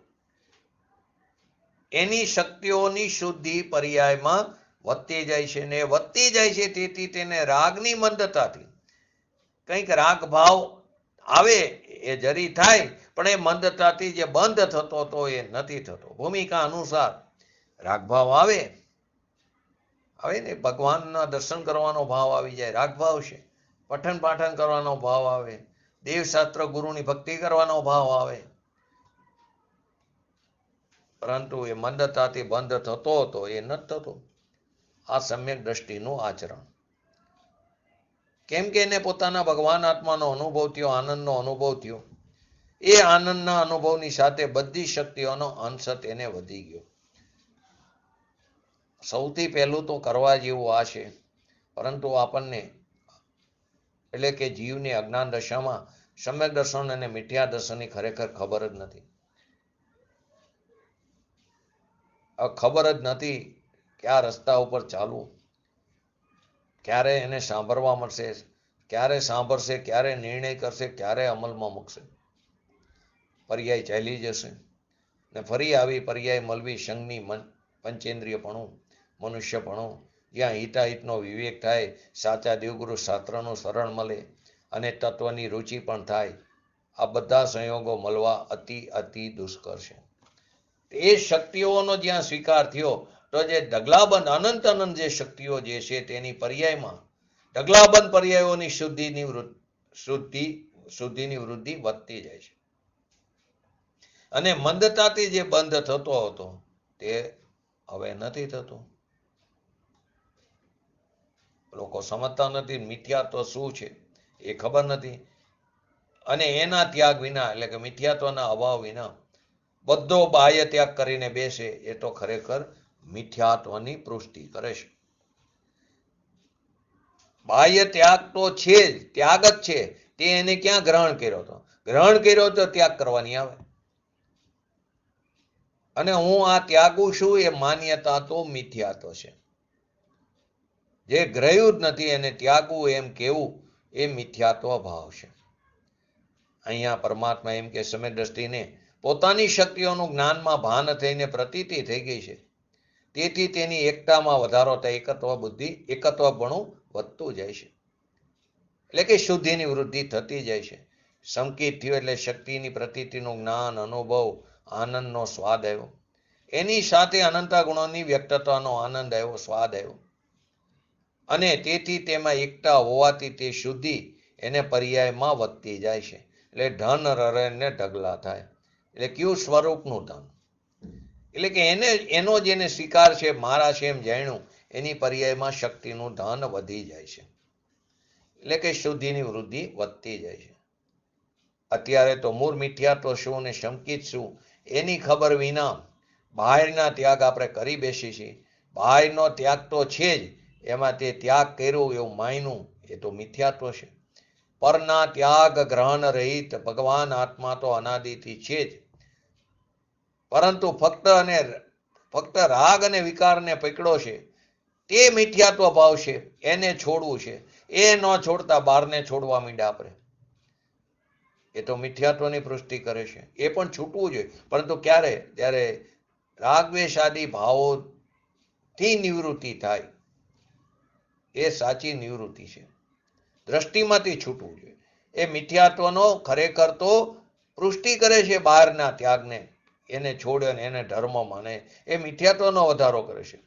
એની શક્તિઓની શુદ્ધિ પર્યાયમાં વધતી જાય છે, ને વધતી જાય છે. તેથી તેને રાગની મંદતાથી, કંઈક રાગ ભાવ આવે એ જરી થાય, પણ એ મંદતાથી જે બંધ થતો હતો એ નથી થતો. ભૂમિકા અનુસાર રાગભાવ આવે ને, ભગવાનના દર્શન કરવાનો ભાવ આવી જાય, રાગભાવ છે. પઠન પાઠન કરવાનો ભાવ આવે, દેવશાસ્ત્ર ગુરુની ભક્તિ કરવાનો ભાવ આવે, પરંતુ એ મંદતાથી બંધ થતો હતો એ નથી થતો. આ સમ્યક દ્રષ્ટિનું આચરણ. કેમ કે એને પોતાના ભગવાન આત્માનો અનુભવ થયો, આનંદનો અનુભવ થયો. એ આનંદના અનુભવની સાથે બધી શક્તિઓનો અંશ તેને વધી ગયો. સૌથી પહેલું તો કરવા જેવું આ છે, પરંતુ આપણને, એટલે કે જીવને અજ્ઞાન દશામાં સમ્યક દર્શન અને મિથ્યા દર્શનની ખરેખર ખબર જ નથી. ખબર જ નથી કે આ રસ્તા ઉપર ચાલવું, ક્યારે એને સાંભળવા મળશે, ક્યારે સાંભળશે, ક્યારે નિર્ણય કરશે, ક્યારે અમલમાં મૂકશે. પર્યાય ચાલી જશે. ને ફરી આવી પર્યાય મળવી સંઘની પંચેન્દ્રિયપણું, મનુષ્યપણું, જ્યાં હિતાહિતનો વિવેક થાય, સાચા દેવગુરુ શાસ્ત્રનું શરણ મળે અને તત્વની રુચિ પણ થાય, આ બધા સંયોગો મળવા અતિ અતિ દુષ્કર છે. એ શક્તિઓનો જ્યાં સ્વીકાર થયો તો જે ઢગલાબંધ અનંત અનંત જે શક્તિઓ જે છે તેની પર્યાયમાં ઢગલાબંધ પર્યાયોની શુદ્ધિની વૃદ્ધિ વધતી જાય છે. અને મંદતાથી જે બંધ થતો હતો તે હવે નથી થતો. લોકો સમજતા નથી મિથ્યાત્વ શું છે એ ખબર નથી. અને એના ત્યાગ વિના એટલે કે મિથ્યાત્વના અભાવ વિના બધો બાહ્ય ત્યાગ કરીને બેસે એ તો ખરેખર મિથ્યાત્વની પુષ્ટિ કરે છે. બાહ્ય ત્યાગ તો છે જ, ત્યાગ જ છે. તે એને ક્યાં ગ્રહણ કર્યો હતો? ગ્રહણ કર્યો તો ત્યાગ કરવાની આવે. અને હું આ ત્યાગું છું એ માન્યતા તો મિથ્યાત્વ છે. જે ગ્રહ્યું જ નથી એને ત્યાગવું એમ કેવું એ મિથ્યાત્વ ભાવ છે. અહીંયા પરમાત્મા એમ કે સમ્યક દ્રષ્ટિને પોતાની શક્તિઓનું જ્ઞાનમાં ભાન થઈને પ્રતીતિ થઈ ગઈ છે. તેથી તેની એકતામાં વધારો થાય, એકત્વપણું વધતું જાય છે. એટલે કે શુદ્ધિની વૃદ્ધિ થતી જાય છે. સંકિત થયું એટલે શક્તિની પ્રતીતિનું જ્ઞાન, અનુભવ, આનંદનો સ્વાદ આવ્યો. એની સાથે અનંતા ગુણોની વ્યક્તતાનો આનંદ આવ્યો, સ્વાદ આવ્યો. અને તેથી તેમાં એકતા હોવાથી તે શુદ્ધિ એને પર્યાયમાં વધતી જાય છે. એટલે ધન રરે ને ઢગલા થાય. એટલે કયું સ્વરૂપનું ધન? એટલે કે એનો જેને સ્વીકાર છે, મારા છે એમ જાણ્યું, એની પર્યાયમાં શક્તિનું ધન વધી જાય છે. એટલે કે શુદ્ધિની વૃદ્ધિ વધતી જાય છે. અત્યારે તો મૂળ મિથ્યાત્વ શું અને સંકિત શું એની ખબર વિના બહારના ત્યાગ આપણે કરી બેસી છીએ. બહારનો ત્યાગ તો છે જ, એમાં તે ત્યાગ કર્યો એવું માયનું એ તો મિથ્યાત્વ છે. પરના ત્યાગ ગ્રહણ રહિત ભગવાન આત્મા તો અનાદિથી છે જ. પરંતુ ફક્ત રાગ અને વિકારને પકડો છે તે મિથ્યાત્વ ભાવ છે. એને છોડવું છે. એ ન છોડતા બહારને છોડવા માંડ્યા આપણે. એ તો મિથ્યાત્વની પુષ્ટિ કરે છે. એ પણ છૂટવું જોઈએ. પરંતુ ક્યારે? ત્યારે રાગદ્વેષાદી ભાવોથી નિવૃત્તિ થાય. એ સાચી નિવૃત્તિ છે. દ્રષ્ટિમાંથી છૂટવું જોઈએ. એ મિથ્યાત્વનો ખરેખર તો પુષ્ટિ કરે છે બહારના ત્યાગને. એને છોડે ને એને ધર્મ માને એ મિથ્યાત્વનો વધારો કરે છે.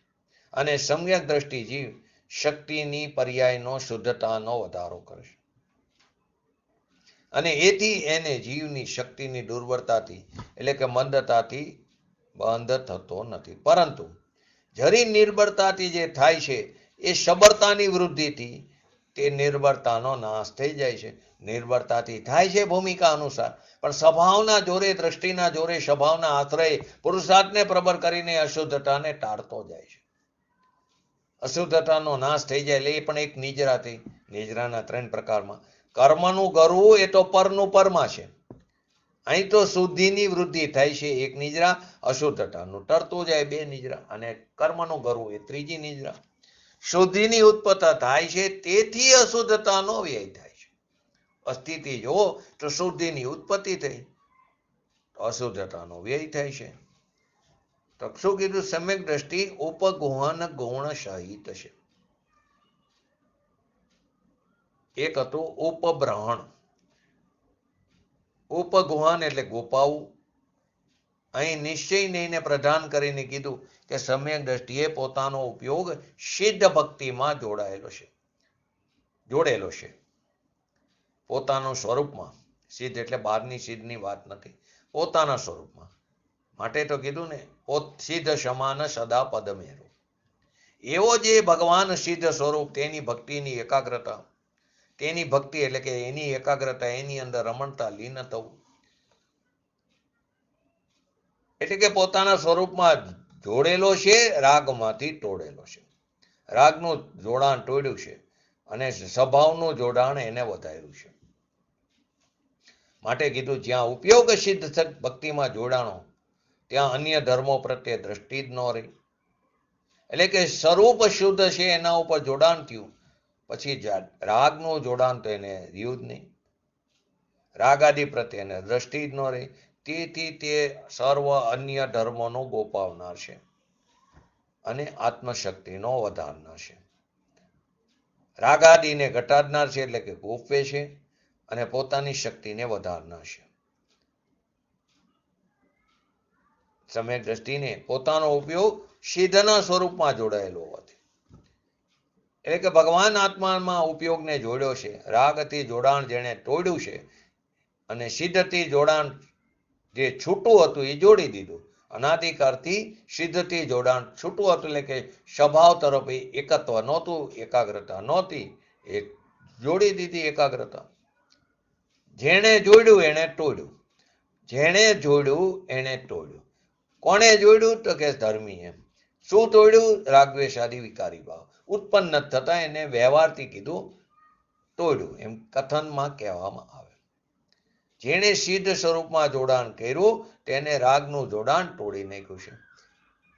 અને સમ્યક દ્રષ્ટિ જીવ શક્તિની પર્યાયનો શુદ્ધતાનો વધારો કરે છે. અને એથી એને જીવની શક્તિની દુર્બળતાથી એટલે કે મંદતાથી બંધ થતો નથી. પરંતુ જરી નિર્બળતાથી જે થાય છે એ સબળતાની વૃદ્ધિથી તે નિર્બળતાનો નાશ થઈ જાય છે. નિર્બળતાથી થાય છે ભૂમિકા અનુસાર, પણ સ્વભાવના જોરે, દ્રષ્ટિના જોરે, સ્વભાવના આશ્રય પુરુષાર્થને પ્રબળ કરીને અશુદ્ધતાને ટાળતો જાય છે. અશુદ્ધતાનો નાશ થઈ જાય એટલે એ પણ એક નિજરા થઈ. નિજરાના 3 પ્રકારમાં કર્મનું ગરવું એ તો પરનું પરમાં છે. અહીં તો શુદ્ધિની વૃદ્ધિ થાય છે. એક નિજરા, અશુદ્ધતાનું ટરતું જાય 2 નિજરા, અને કર્મનું ગરવું એ 3જી નિજરા. શુદ્ધિની ઉત્પત્તિ થાય છે તેથી અશુદ્ધતાનો વ્યય થાય છે. અસ્થિતિ જો તો શુદ્ધિની ઉત્પત્તિ થઈ, અશુદ્ધતાનો વ્યય થાય છે. તો શું કીધું? સમ્યક દ્રષ્ટિ ઉપગુહન ગુણ સહિત છે. એક હતું ઉપબ્રહણ. ઉપગુહન એટલે ગોપાવું. અહીં નિશ્ચયને પ્રધાન કરીને કીધું કે સમ્યક દ્રષ્ટિએ પોતાનો ઉપયોગ સિદ્ધ ભક્તિમાં જોડેલો છે. પોતાનું સ્વરૂપમાં. સિદ્ધ એટલે બહારની સિદ્ધની વાત નથી, પોતાના સ્વરૂપમાં. માટે તો કીધું ને, સિદ્ધ સમાન સદા પદમેરો. એવો જે ભગવાન સિદ્ધ સ્વરૂપ, તેની ભક્તિની એકાગ્રતા, તેની ભક્તિ એટલે કે એની એકાગ્રતા, એની અંદર રમણતા, લીન થવું. એટલે કે પોતાના સ્વરૂપમાં જોડેલો છે, રાગમાંથી તોડેલો છે. રાગનું જોડાણ તોડ્યું છે અને સ્વભાવનું જોડાણ એને વધાર્યું છે. માટે કીધું જ્યાં ઉપયોગ સિદ્ધ ભક્તિમાં જોડાણો ત્યાં અન્ય ધર્મો પ્રત્યે દ્રષ્ટિ જ ન રહી. એટલે કે સ્વરૂપ શુદ્ધ છે એના ઉપર જોડાણ થયું, પછી રાગનું જોડાણ તો એને રહ્યું જ નહીં. રાગ આદિ પ્રત્યે એને દ્રષ્ટિ જ ન રહી. તેથી તે સર્વ અન્ય ધર્મોનો ગોપાવનાર છે અને આત્મશક્તિનો વધારનાર છે. રાગાદિને ઘટાડનાર છે એટલે કે ગોપવે છે અને પોતાની શક્તિને વધારનાર છે. સમ્યક દ્રષ્ટિને પોતાનો ઉપયોગ સિદ્ધના સ્વરૂપમાં જોડાયેલો હોવાથી, એટલે કે ભગવાન આત્મામાં ઉપયોગને જોડ્યો છે. રાગથી જોડાણ જેણે તોડ્યું છે અને સિદ્ધથી જોડાણ જે છૂટું હતું એ જોડી દીધું. અનાદિકાળથી સિદ્ધથી જોડાણ છૂટું હતું એટલે કે સ્વભાવ તરફ એકત્વ નહોતું, એકાગ્રતા નહોતી, એ જોડી દીધી એકાગ્રતા. જેણે જોડ્યું એણે તોડ્યું, જેણે જોડ્યું એણે તોડ્યું. કોણે જોડ્યું તો કે ધર્મીએ. શું તોડ્યું? રાગદ્વેષાદી વિકારી ભાવ ઉત્પન્ન થતા એને વ્યવહારથી કીધું તોડ્યું, એમ કથનમાં કહેવામાં આવે. જેણે સિદ્ધ સ્વરૂપમાં જોડાણ કર્યું તેને રાગનું જોડાણ તોડી નાખ્યું છે.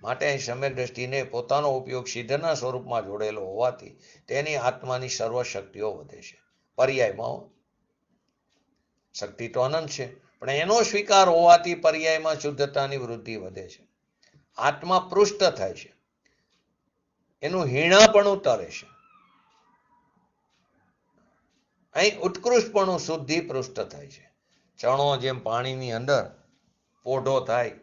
માટે અહીં સમ્યક દ્રષ્ટિને પોતાનો ઉપયોગ સિદ્ધના સ્વરૂપમાં જોડેલો હોવાથી તેની આત્માની સર્વ શક્તિઓ વધે છે. પર્યાયમાં શક્તિ તો અનંત છે, પણ એનો સ્વીકાર હોવાથી પર્યાયમાં શુદ્ધતાની વૃદ્ધિ વધે છે. આત્મા પૃષ્ઠ થાય છે, એનું હીણાપણું તરે છે. અહીં ઉત્કૃષ્ટપણું શુદ્ધિ પૃષ્ઠ થાય છે. ચણો જેમ પાણીની અંદર પોઢો થાય,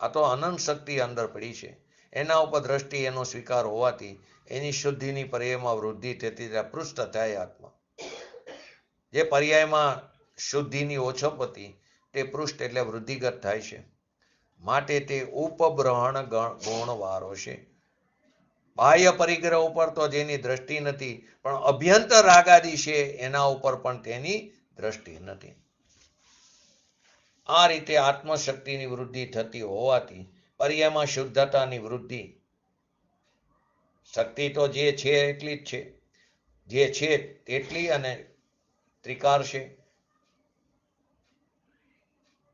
આ તો અનંત શક્તિ અંદર પડી છે. એના ઉપર દ્રષ્ટિ એનો સ્વીકાર હોવાથી એની શુદ્ધિની પર્યાયમાં વૃદ્ધિ થતી પૃષ્ઠ થાય આત્મા. જે પર્યાયમાં શુદ્ધિની ઓછપ હતી તે પૃષ્ઠ એટલે વૃદ્ધિગત થાય છે. માટે તે ઉપબ્રહણ ગુણવાળો છે. બાહ્ય પરિગ્રહ ઉપર તો જેની દ્રષ્ટિ નથી, પણ અભ્યંતર રાગાદી છે એના ઉપર પણ તેની દ્રષ્ટિ નથી. આ રીતે આત્મશક્તિની વૃદ્ધિ થતી હોવાથી પર્યાયમાં શુદ્ધતાની વૃદ્ધિ. શક્તિ તો જે છે એટલી જ છે, જે છે તેટલી અને ત્રિકાર છે,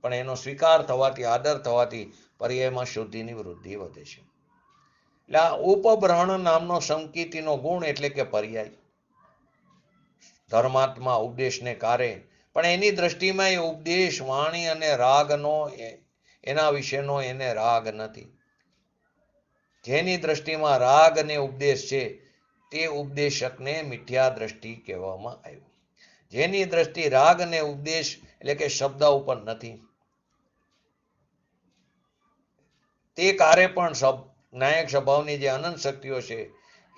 પણ એનો સ્વીકાર થવાથી આદર થવાથી પર્યાયમાં શુદ્ધિની વૃદ્ધિ વધે છે. એટલે આ ઉપબ્રહણ નામનો સંકિતિનો ગુણ એટલે કે પર્યાય. ધર્માત્મા ઉપદેશને કારે, પણ એની દ્રષ્ટિમાં એ ઉપદેશ વાણી અને રાગનો એના વિશેનો એને રાગ નથી. જેની દ્રષ્ટિમાં રાગ અને ઉપદેશ છે તે ઉપદેશકને મિથ્યા દ્રષ્ટિ કહેવામાં આવ્યું. જેની દ્રષ્ટિ રાગ અને ઉપદેશ એટલે કે શબ્દ ઉપર નથી, તે કારે પણ નાયક સ્વભાવની જે અનંત શક્તિઓ છે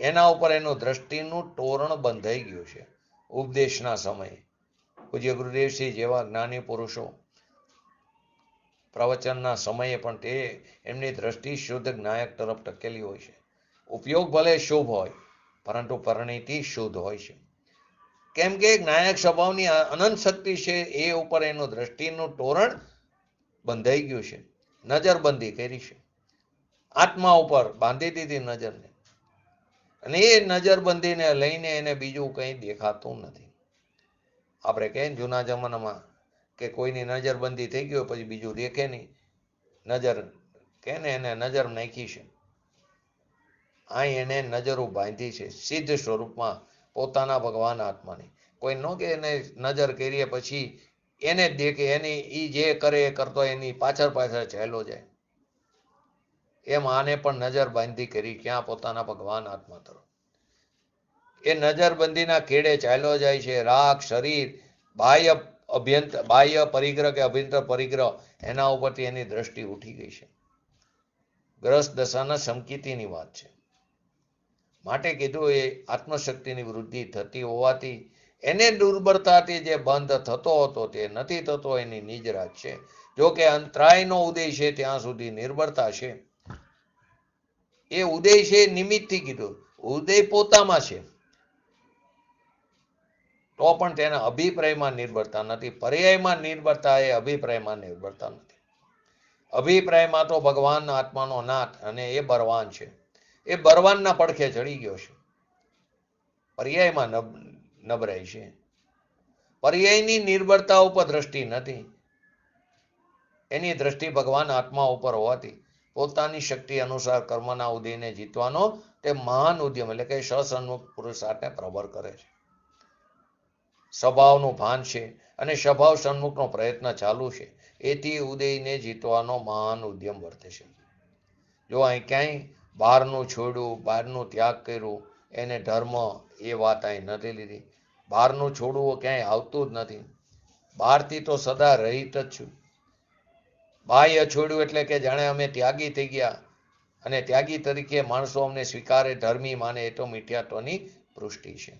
એના ઉપર એનું દ્રષ્ટિનું તોરણ બંધાઈ ગયું છે. ઉપદેશના સમયે પૂજ્ય ગુરુદેવસિંહ જેવા જ્ઞાની પુરુષો પ્રવચનના સમયે પણ તે એમની દ્રષ્ટિ શુદ્ધ જ્ઞાયક તરફ ટકેલી હોય છે. ઉપયોગ ભલે શુભ હોય પરંતુ પરિણીતિ શુદ્ધ હોય છે. કેમ કે જ્ઞાયક સ્વભાવની અનંત શક્તિ છે એ ઉપર એનું દ્રષ્ટિનું તોરણ બંધાઈ ગયું છે. નજરબંધી કરી છે, આત્મા ઉપર બાંધી દીધી નજરને, અને એ નજરબંધીને લઈને એને બીજું કંઈ દેખાતું નથી. આપણે કહીએ જૂના જમાનામાં કે કોઈની નજરબંધી થઈ ગઈ પછી બીજું દેખે નહીં, નજર કે ને એને નજર નાખી છે. અહીં એને નજરો બાંધી છે સિદ્ધ સ્વરૂપમાં પોતાના ભગવાન આત્માની. કોઈ ન કે એને નજર કરીએ પછી એને જ દેખે, એની એ જે કરે એ કરતો એની પાછળ પાછળ ચાલ્યો જાય. એમ આને પણ નજર બાંધી કરી ક્યાં? પોતાના ભગવાન આત્મા તરફ. એ નજરબંધીના ખેડે ચાલ્યો જાય છે. રાગ, શરીર, બાહ્ય પરિગ્રહ કે અભ્યંતર પરિગ્રહ એના ઉપરથી એની દ્રષ્ટિ ઉઠી ગઈ છે. ગ્રસ્ત દશાના સંકિતિની વાત છે. માટે કીધું એ આત્મશક્તિની વૃદ્ધિ થતી હોવાથી એને દુર્બળતાથી જે બંધ થતો હતો તે નથી થતો, એની નિજરાજ છે. જો કે અંતરાયનો ઉદય છે ત્યાં સુધી નિર્બળતા છે. એ ઉદય છે નિમિત્તથી કીધું, ઉદય પોતામાં છે તો પણ તેના અભિપ્રાયમાં નિર્ભરતા નથી. પર્યાયમાં નિર્ભરતા એ અભિપ્રાયમાં નિર્ભરતા નથી. અભિપ્રાયમાં તો ભગવાન આત્માનો નાથ અને એ બળવાન છે, એ બળવાનના પડખે ચડી ગયો છે. પર્યાયમાં નબળાઈ છે. પર્યાયની નિર્ભરતા ઉપર દ્રષ્ટિ નથી, એની દ્રષ્ટિ ભગવાન આત્મા ઉપર હોવાથી પોતાની શક્તિ અનુસાર કર્મના ઉદયને જીતવાનો તે મહાન ઉદ્યમ એટલે કે સસન્મુખ પુરુષાર્થને પ્રબળ કરે છે. સ્વભાવનું ભાન છે અને સ્વભાવ સન્મુખનો પ્રયત્ન ચાલુ છે. એથી ઉદયને જીતવાનો મહાન ઉદ્યમ વર્તે છે. જો અહીં ક્યાંય બહારનું છોડ્યું, બહારનું ત્યાગ કર્યું, એને ધર્મ એ વાત અહીં નથી લીધી. બહારનું છોડવું ક્યાંય આવતું જ નથી. બહારથી તો સદા રહિત જ છું. બાહ્ય છોડ્યું એટલે કે જાણે અમે ત્યાગી થઈ ગયા અને ત્યાગી તરીકે માણસો અમને સ્વીકારે, ધર્મી માને, એ તો મિથ્યાત્વની પુષ્ટિ છે.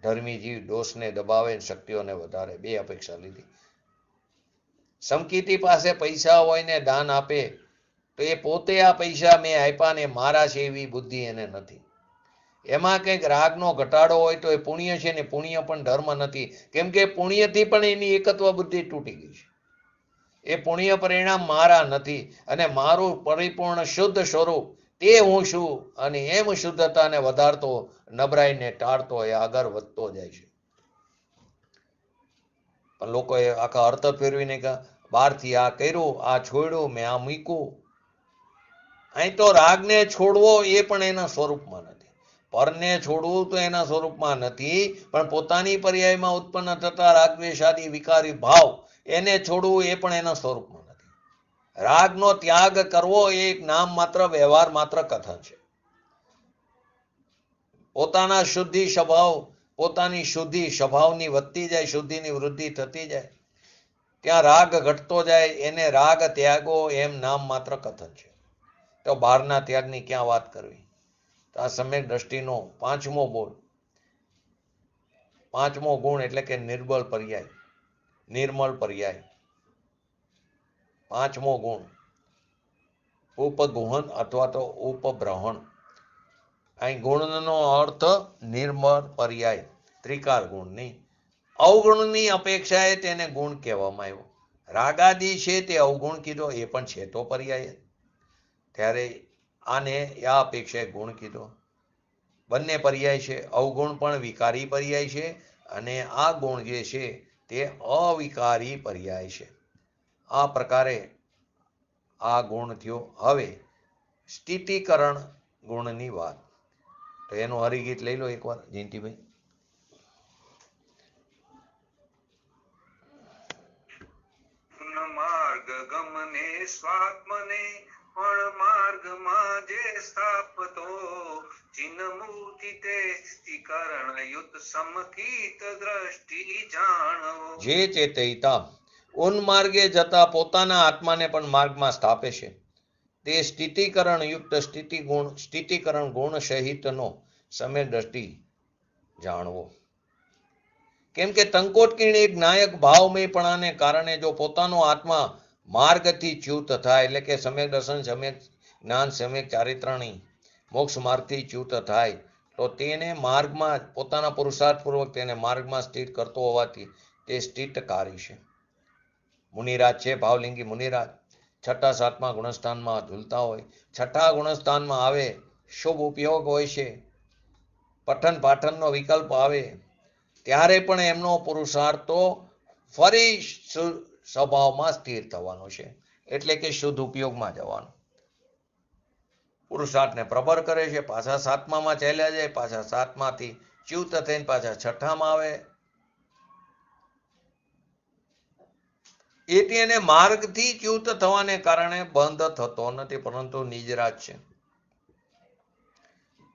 ધર્મી જીવ દોષને દબાવે, શક્તિઓને વધારે. બે અપેક્ષા લીધી. સમકીતી પાસે પૈસા હોય ને દાન આપે તો એ પોતે આ પૈસા મેં આપ્યા ને મારા છે એવી બુદ્ધિ એને નથી. એમાં કંઈક રાગનો ઘટાડો હોય તો એ પુણ્ય છે ને પુણ્ય પણ ધર્મ નથી. કેમ કે પુણ્યથી પણ એની એકત્વ બુદ્ધિ તૂટી ગઈ છે. એ પુણ્ય પરિણામ મારા નથી અને મારું પરિપૂર્ણ શુદ્ધ સ્વરૂપ તે હું છું અને એમ શુદ્ધતાને વધારતો, નબળાઈને ટાળતો એ આગળ વધતો જાય છે. પણ લોકોએ આખા અર્થ ફેરવીને બહારથી આ કર્યું, આ છોડ્યું, મેં આ મૂક્યું. અહીં તો રાગને છોડવો એ પણ એના સ્વરૂપમાં નથી. પરને છોડવું તો એના સ્વરૂપમાં નથી, પણ પોતાની પર્યાયમાં ઉત્પન્ન થતા રાગદ્વેષાદી વિકારી ભાવ એને છોડવું એ પણ એના સ્વરૂપમાં નથી. રાગનો ત્યાગ કરવો એ એક નામ માત્ર, વ્યવહાર માત્ર કથન છે. પોતાના શુદ્ધિ સ્વભાવ, પોતાની શુદ્ધિ સ્વભાવની વધતી જાય, શુદ્ધિની વૃદ્ધિ થતી જાય, ત્યાં રાગ ઘટતો જાય, એને રાગ ત્યાગો એમ નામ માત્ર કથન છે. તો બહારના ત્યાગની ક્યાં વાત કરવી? તો આ સમ્યક દ્રષ્ટિનો પાંચમો ગુણ એટલે કે નિર્બળ પર્યાય, નિર્મળ પર્યાય. પાંચમો ગુણ ઉપગુહન અથવા તો ઉપબ્રહણ. અહીં ગુણનો અર્થ નિર્મળ પર્યાય, ત્રિકાર ગુણ નહીં. અવગુણની અપેક્ષાએ તેને ગુણ કહેવામાં આવ્યો. રાગાદી છે તે અવગુણ કીધો, એ પણ છે તો પર્યાય. ત્યારે આને આ અપેક્ષાએ ગુણ કીધો. બંને પર્યાય છે. અવગુણ પણ વિકારી પર્યાય છે અને આ ગુણ જે છે તે અવિકારી પર્યાય છે. આ પ્રકારે આ ગુણ થયો. હવે સ્થિતિકરણ ગુણની વાત. તો એનું હરિગીત લઈ લો એકવાર જયંતિભાઈ. માર્ગ ગમને સ્વાત્મને પણ માર્ગમાં જે સ્થાપતો ચિન્હ મૂર્તિ તે સ્થિતિકરણ યુત સમકીત દ્રષ્ટિ જાણવો. જે ચેતયિતા ઉન્માર્ગે જતા પોતાના આત્માને પણ માર્ગમાં સ્થાપે છે તે સ્થિતિકરણ યુક્ત સ્થિતિકરણ ગુણ સહિતનો સમ્યક દ્રષ્ટિ જાણવો. કેમ કે તંકોટકીણ એક નાયક ભાવમયપણાને કારણે જો પોતાનો આત્મા માર્ગથી ચ્યુત થાય, એટલે કે સમ્યક દર્શન, સમ્યક જ્ઞાન, સમ્યક ચારિત્રણી મોક્ષ માર્ગથી ચ્યુત થાય તો તેને માર્ગમાં પોતાના પુરુષાર્થપૂર્વક તેને માર્ગમાં સ્થિત કરતો હોવાથી તે સ્થિતકારી છે. મુનિરાજ છે, ભાવલિંગી મુનિરાજ 6, 7મા ગુણસ્થાનમાં ઝૂલતા હોય. 6 ગુણસ્થાનમાં આવે, શુભ ઉપયોગ હોય છે, પઠન પાઠનનો વિકલ્પ આવે, ત્યારે પણ એમનો પુરુષાર્થ તો ફરી સ્વભાવમાં સ્થિર થવાનો છે, એટલે કે શુદ્ધ ઉપયોગમાં જવાનો. પુરુષાર્થને પ્રબળ કરે છે, પાછા 7મામાં ચાલ્યા જાય, પાછા 7માંથી ચ્યુત થઈને પાછા 6માં આવે. એથી એને માર્ગથી ચ્યુત થવાને કારણે બંધ થતો નથી, પરંતુ નિજરાજ છે.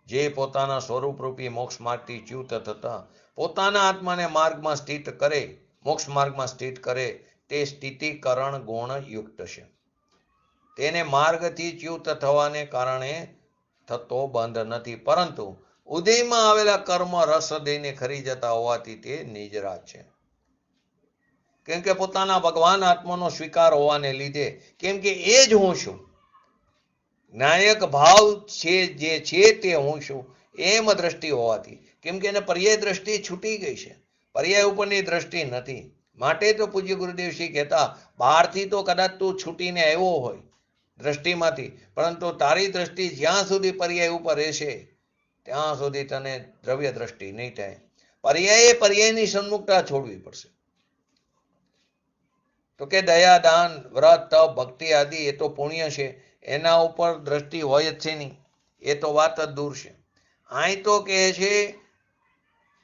જે પોતાના સ્વરૂપરૂપી મોક્ષ માર્ગથી ચ્યુત થતા પોતાના આત્માને માર્ગમાં સ્થિત કરે, મોક્ષ માર્ગમાં સ્થિત કરે, તે સ્થિતિકરણ ગુણ યુક્ત છે. તેને માર્ગથી ચ્યુત થવાને કારણે થતો બંધ નથી, પરંતુ ઉદયમાં આવેલા કર્મ રસ દઈને ખરી જતા હોવાથી તે નિજરાજ છે. કેમ કે પોતાના ભગવાન આત્માનો સ્વીકાર હોવાને લીધે, કેમ કે એ જ હું છું, નાયક ભાવ છે જે છે તે હું છું એમ દ્રષ્ટિ હોવાથી, કેમ કે એને પર્યાય દ્રષ્ટિ છૂટી ગઈ છે, પર્યાય ઉપરની દ્રષ્ટિ નથી. માટે તો પૂજ્ય ગુરુદેવશ્રી કહેતા, બહારથી તો કદાચ તું છૂટીને આવ્યો હોય દ્રષ્ટિમાંથી, પરંતુ તારી દ્રષ્ટિ જ્યાં સુધી પર્યાય ઉપર રહેશે ત્યાં સુધી તને દ્રવ્ય દ્રષ્ટિ નહીં થાય. પર્યાયની સન્મુખતા છોડવી પડશે. તો કે દયા, દાન, વ્રત, તપ, ભક્તિ આદિ એ તો પુણ્ય છે, એના ઉપર દ્રષ્ટિ હોય જ છે નહીં, એ તો વાત જ દૂર છે. અહીં તો કહે છે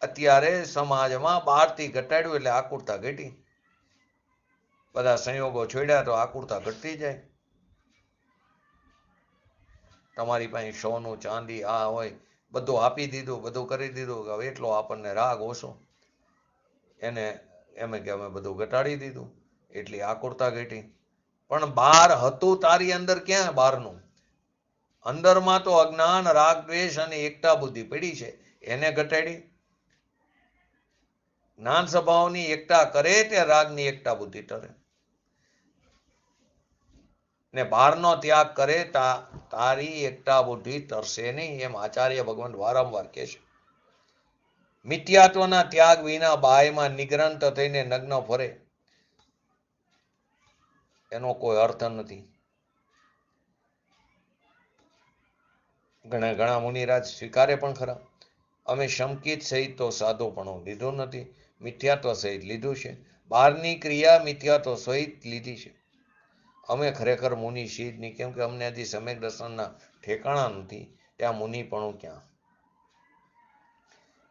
અત્યારે સમાજમાં બહારથી ઘટાડ્યું એટલે આકુરતા ઘટી. બધા સંયોગો છોડ્યા તો આકુરતા ઘટતી જાય. તમારી પાસે સોનું ચાંદી આ હોય, બધું આપી દીધું, બધું કરી દીધું, હવે એટલો આપણને રાગ ઓછો, એને એમ કે અમે બધું ઘટાડી દીધું, એટલી આકુરતા ઘટી. પણ બહાર હતું તારી અંદર ક્યાં બહારનું? અંદરમાં તો અજ્ઞાન, રાગ, દ્વેષ અને એકતા બુદ્ધિ પડી છે, એને ઘટાડી. જ્ઞાન સ્વભાવની એકતા કરે તે રાગની એકતા બુદ્ધિ ટરે. ને બહારનો ત્યાગ કરે તારી એકતા બુદ્ધિ તરશે નહીં, એમ આચાર્ય ભગવાન વારંવાર કહે છે. મિથ્યાત્વના ત્યાગ વિના બાયમાં નિગ્રંથ થઈને નગ્ન ફરે એનો કોઈ અર્થ નથી. ઘણા મુનિરાજ સ્વીકારે પણ ખરા, અમે શંકિત સહિત તો સાધુપણું લીધું નથી, મિથ્યાત્વ સહિત લીધું છે, બહારની ક્રિયા મિથ્યાત્વ સહિત લીધી છે. અમે ખરેખર મુનિ સિદ્ધ નહીં, કેમ કે અમને હજી સમ્યક દર્શનના ઠેકાણા નથી, ત્યાં મુનિપણું ક્યાં?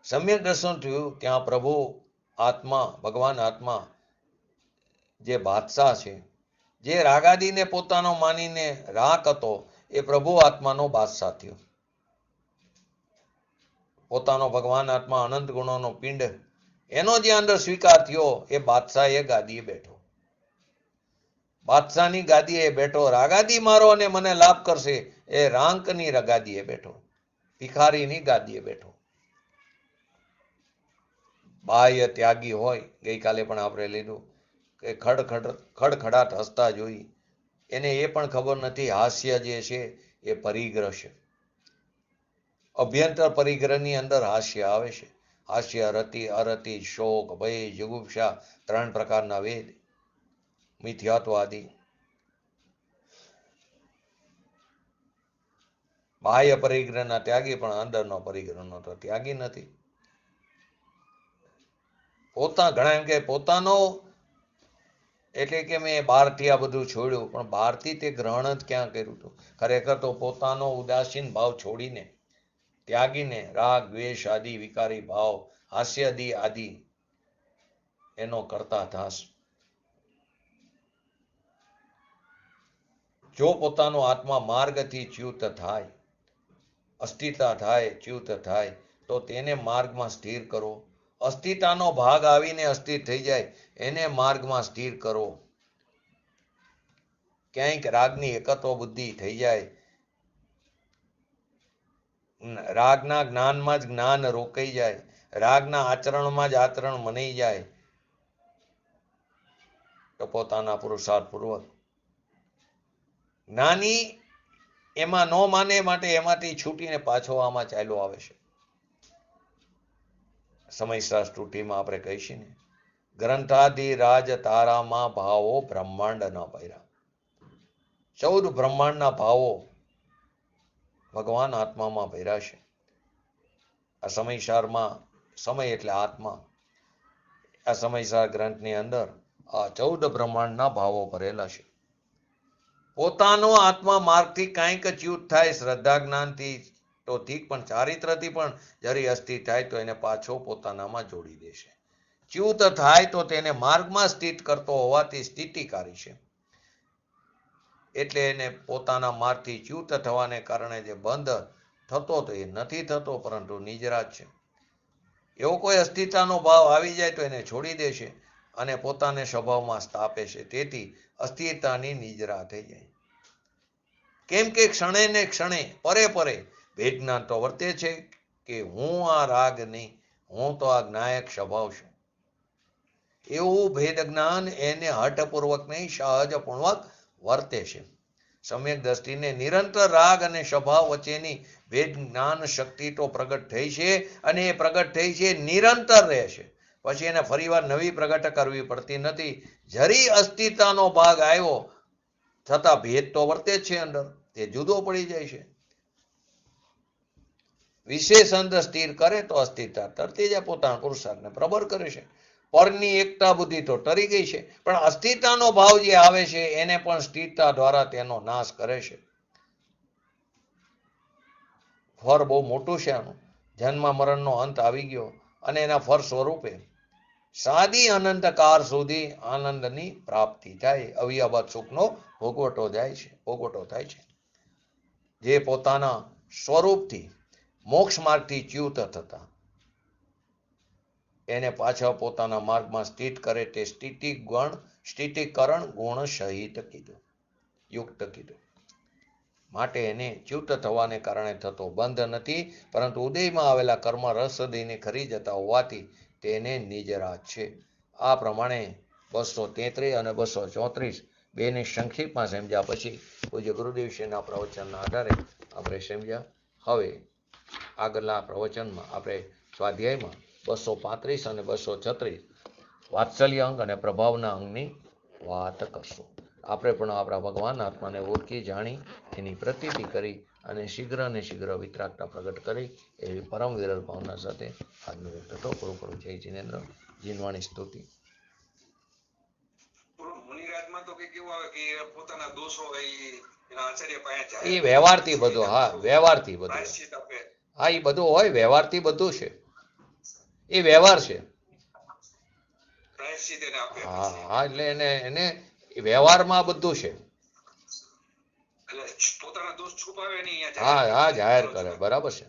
સમ્યક દર્શન થયું ત્યાં પ્રભુ આત્મા, ભગવાન આત્મા જે બાદશાહ છે, જે રાગાદીને પોતાનો માનીને રાગ હતો, એ પ્રભુ આત્માનો બાદશાહ થયો. પોતાનો ભગવાન આત્મા અનંત ગુણોનો પિંડ એનો જે અંદર સ્વીકાર થયો, એ બાદશાહ એ ગાદીએ બેઠો. બાદશાહની ગાદીએ બેઠો. રાગાદી મારો અને મને લાભ કરશે, એ રાંકની ગાદીએ બેઠો, ભિખારીની ગાદીએ બેઠો. બાહ્ય ત્યાગી હોય, ગઈકાલે પણ આપણે લીધું કે ખડખડાટ હસતા જોઈ, એને એ પણ ખબર નથી હાસ્ય જે છે એ પરિગ્રહ છે. અભ્યંતર પરિગ્રહની અંદર હાસ્ય આવે છે. હાસ્ય, રતિ, અરતિ, શોક, ભય, જુગુપ્સા, 3 પ્રકારના વેદ, મિથ્યાત્વ આદિ. બાહ્ય પરિગ્રહના ત્યાગી, પણ અંદરનો પરિગ્રહનો તો ત્યાગી નથી. ઘણા એમ કે પોતાનો એટલે કે મેં બહારથી આ બધું છોડ્યું, પણ બહારથી તે ગ્રહણ જ ક્યાં કર્યું હતું? ખરેખર તો પોતાનો ઉદાસીન ભાવ છોડીને, ત્યાગીને, રાગ, દ્વેષ આદિ વિકારી ભાવ, હાસ્યાદિ આદિ એનો કરતા થાસ. જો પોતાનો આત્મા માર્ગથી ચ્યુત થાય, અસ્થિરતા થાય, ચ્યુત થાય, તો તેને માર્ગમાં સ્થિર કરો. અસ્થિરતાનો ભાગ આવીને અસ્થિર થઈ જાય, એને માર્ગમાં સ્થિર કરો. ક્યાંક રાગની એકત્વ બુદ્ધિ થઈ જાય, રાગના જ્ઞાનમાં જ જ્ઞાન રોકાઈ જાય, રાગના આચરણમાં જ આચરણ મનાઈ જાય, તો પોતાના પુરુષાર્થ પૂર્વક જ્ઞાની એમાં ન માને માટે એમાંથી છૂટીને પાછો આમાં ચાલ્યો આવે છે. સમયસર તૂટીમાં આપણે કહીશું ને, ગ્રંથાદિ રાજ તારામાં ભાવો બ્રહ્માંડ ન ભર્યા. 14 બ્રહ્માંડના ભાવો ભગવાન આત્મામાં ભર્યા છે. આ સમયસારમાં, સમય એટલે આત્મા, આ સમયસાર ગ્રંથની અંદર આ 14 બ્રહ્માંડના ભાવો ભરેલા છે. પોતાનો આત્મા માર્ગથી કાંઈક ચ્યુત થાય, શ્રદ્ધા જ્ઞાનથી તો ઠીક, પણ ચારિત્રથી પણ જરી અસ્થિર થાય તો એને પાછો પોતાનામાં જોડી દેશે. ચ્યુત થાય તો તેને માર્ગમાં સ્થિત કરતો હોવાથી સ્થિતિકારી છે. એટલે એને પોતાના માર્ગથી ચ્યુત થવાને કારણે જે બંધ થતો તો એ નથી થતો, પરંતુ નિજરાજ છે. એવો કોઈ અસ્થિરતાનો ભાવ આવી જાય તો એને છોડી દેશે અને પોતાને સ્વભાવમાં સ્થાપે છે. તેથી અસ્થિરતાની નિજરા થઈ જાય. કેમ કે ક્ષણે ને ક્ષણે પરે પરે ભેદ જ્ઞાન તો વર્તે છે કે હું આ રાગ નહીં, હું તો આ જ્ઞાયક સ્વભાવ છું. એવું ભેદ જ્ઞાન એને હઠપૂર્વક નહીં, સહજપૂર્વક વર્તે છે. સમ્યક દ્રષ્ટિને નિરંતર રાગ અને સ્વભાવ વચ્ચેની ભેદ જ્ઞાન શક્તિ તો પ્રગટ થઈ છે, અને એ પ્રગટ થઈ છે નિરંતર રહેશે. પછી એને ફરીવાર નવી પ્રગટ કરવી પડતી નથી. જરી અસ્થિરતાનો ભાગ આવ્યો છતાં ભેદ તો વર્તે જ છે અંદર, તે જુદો પડી જાય છે. વિશેષ અંદર સ્થિર કરે તો અસ્થિરતા તરતી જાય, પોતાના પુરુષાર્થને પ્રબળ કરે છે. પરની એકતા બુદ્ધિ તો ટરી ગઈ છે, પણ અસ્થિરતાનો ભાવ જે આવે છે એને પણ સ્થિરતા દ્વારા તેનો નાશ કરે છે. ફળ બહુ મોટું છે આનું. જન્મ મરણનો અંત આવી ગયો અને એના ફળ સ્વરૂપે સાદી અનંતકાળ સુધી આનંદની પ્રાપ્તિ થાય, અવિયાબાદ સુખનો ભોગવટો થાય છે. જે પોતાના સ્વરૂપથી મોક્ષ માર્ગથી ચ્યુત થતા એને પાછા પોતાના માર્ગમાં સ્થિત કરે તે સ્થિતિકરણ ગુણ સહિત કીધું, યુક્ત કીધું. માટે એને ચ્યુત થવાને કારણે થતો બંધ નથી, પરંતુ ઉદયમાં આવેલા કર્મ રસદીને ખરી જતા હોવાથી તેને નિજરાજ છે. આ પ્રમાણે 233 અને 234 બેને સંક્ષિપ્તમાં સમજ્યા પછી પૂજ્ય ગુરુદેવશ્રીના પ્રવચનના આધારે આપણે સમજ્યા. હવે આગળના પ્રવચનમાં આપણે સ્વાધ્યાયમાં 235 અને 236 વાત્સલ્ય અંગ અને પ્રભાવના અંગની વાત કરશું. આપણે પણ આપણા ભગવાન આત્માને ઓળખી જાણી એની પ્રતીતિ કરી અને શીઘ્ર વિતરાગતા પ્રગટ કરી એવી પરમ વિરલ ભાવના સાથે આજનો વ્યક્તિત્વ પૂરું કરું. જય જિનેન્દ્ર. જીનવાણી સ્તુતિ. મુનિરાજમાં તો કઈ કેવું આવે કે પોતાના દોષો હોય એના આચાર્ય પાસે જાય, એ વ્યવહારથી બધું, હા વ્યવહારથી બધું, પ્રાયશ્ચિત આપે. હા એ બધું હોય, વ્યવહારથી બધું છે, એ વ્યવહાર છે. પ્રાયશ્ચિત એને આપે. હા હા, એટલે એને વ્યવહારમાં બધું છે. એટલે પોતાના દોષ છુપાવે નહીં, હા હા, જાહેર કરે, બરાબર છે.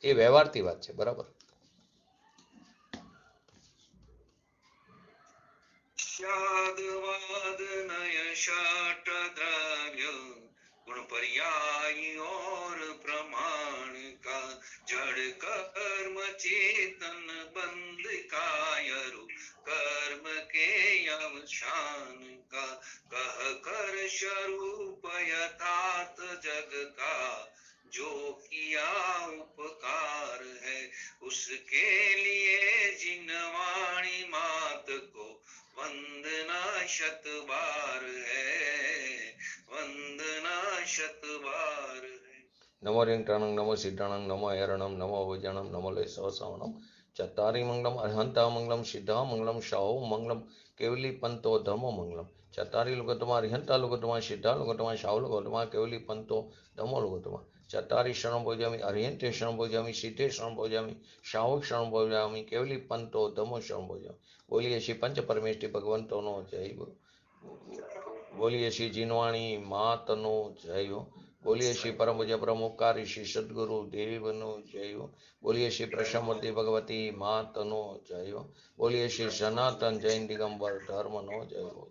એ વ્યવહારથી વાત છે, બરાબર. શાદવાદ નય ષટ દ્રવ્ય गुण पर्यायी और प्रमाण का जड़ कर्म चेतन बंध कायरु कर्म के अवसान का कह कर स्वरूप यथार्थ जग का जो किया उपकार है उसके लिए जिनवाणी मात को वंदना शत बार है, वंदना शत बार है. नमो रिंगटाणं नमो सिद्धाणं नमो हरणं नमो भुजणं नमो लेसवसावणं चत्तारि मंगलम अरहंता मंगलम सिद्धा मंगलम शाहु मंगलम केवली पंतो धमो मंगलम चत्तारि लुगतमा अरहंता लुगतमा सिद्धा लुगतमा शाहु लुगतमा केवली पंतो धमो लुगतमा चत्तारि शरणं भोजामि अरहंते शरणं भोजामि सिद्धे शरणं भोजामि शाहु शरणं भोजामि केवली पंतो धमो शरणं भोजामि. बोलिए श्री पंच परमेष्टि भगवंतोनो जय. बोलिए श्री जिनवाणी मातनो जय हो. बोलिए श्री परम पूज्य प्रमुखारी श्री सद्गुरु देवनो जय हो. बोलिए श्री प्रसन्नमूर्ति भगवती मातनो जय हो. बोलिए श्री सनातन जैन दिगंबर धर्मनो जय हो.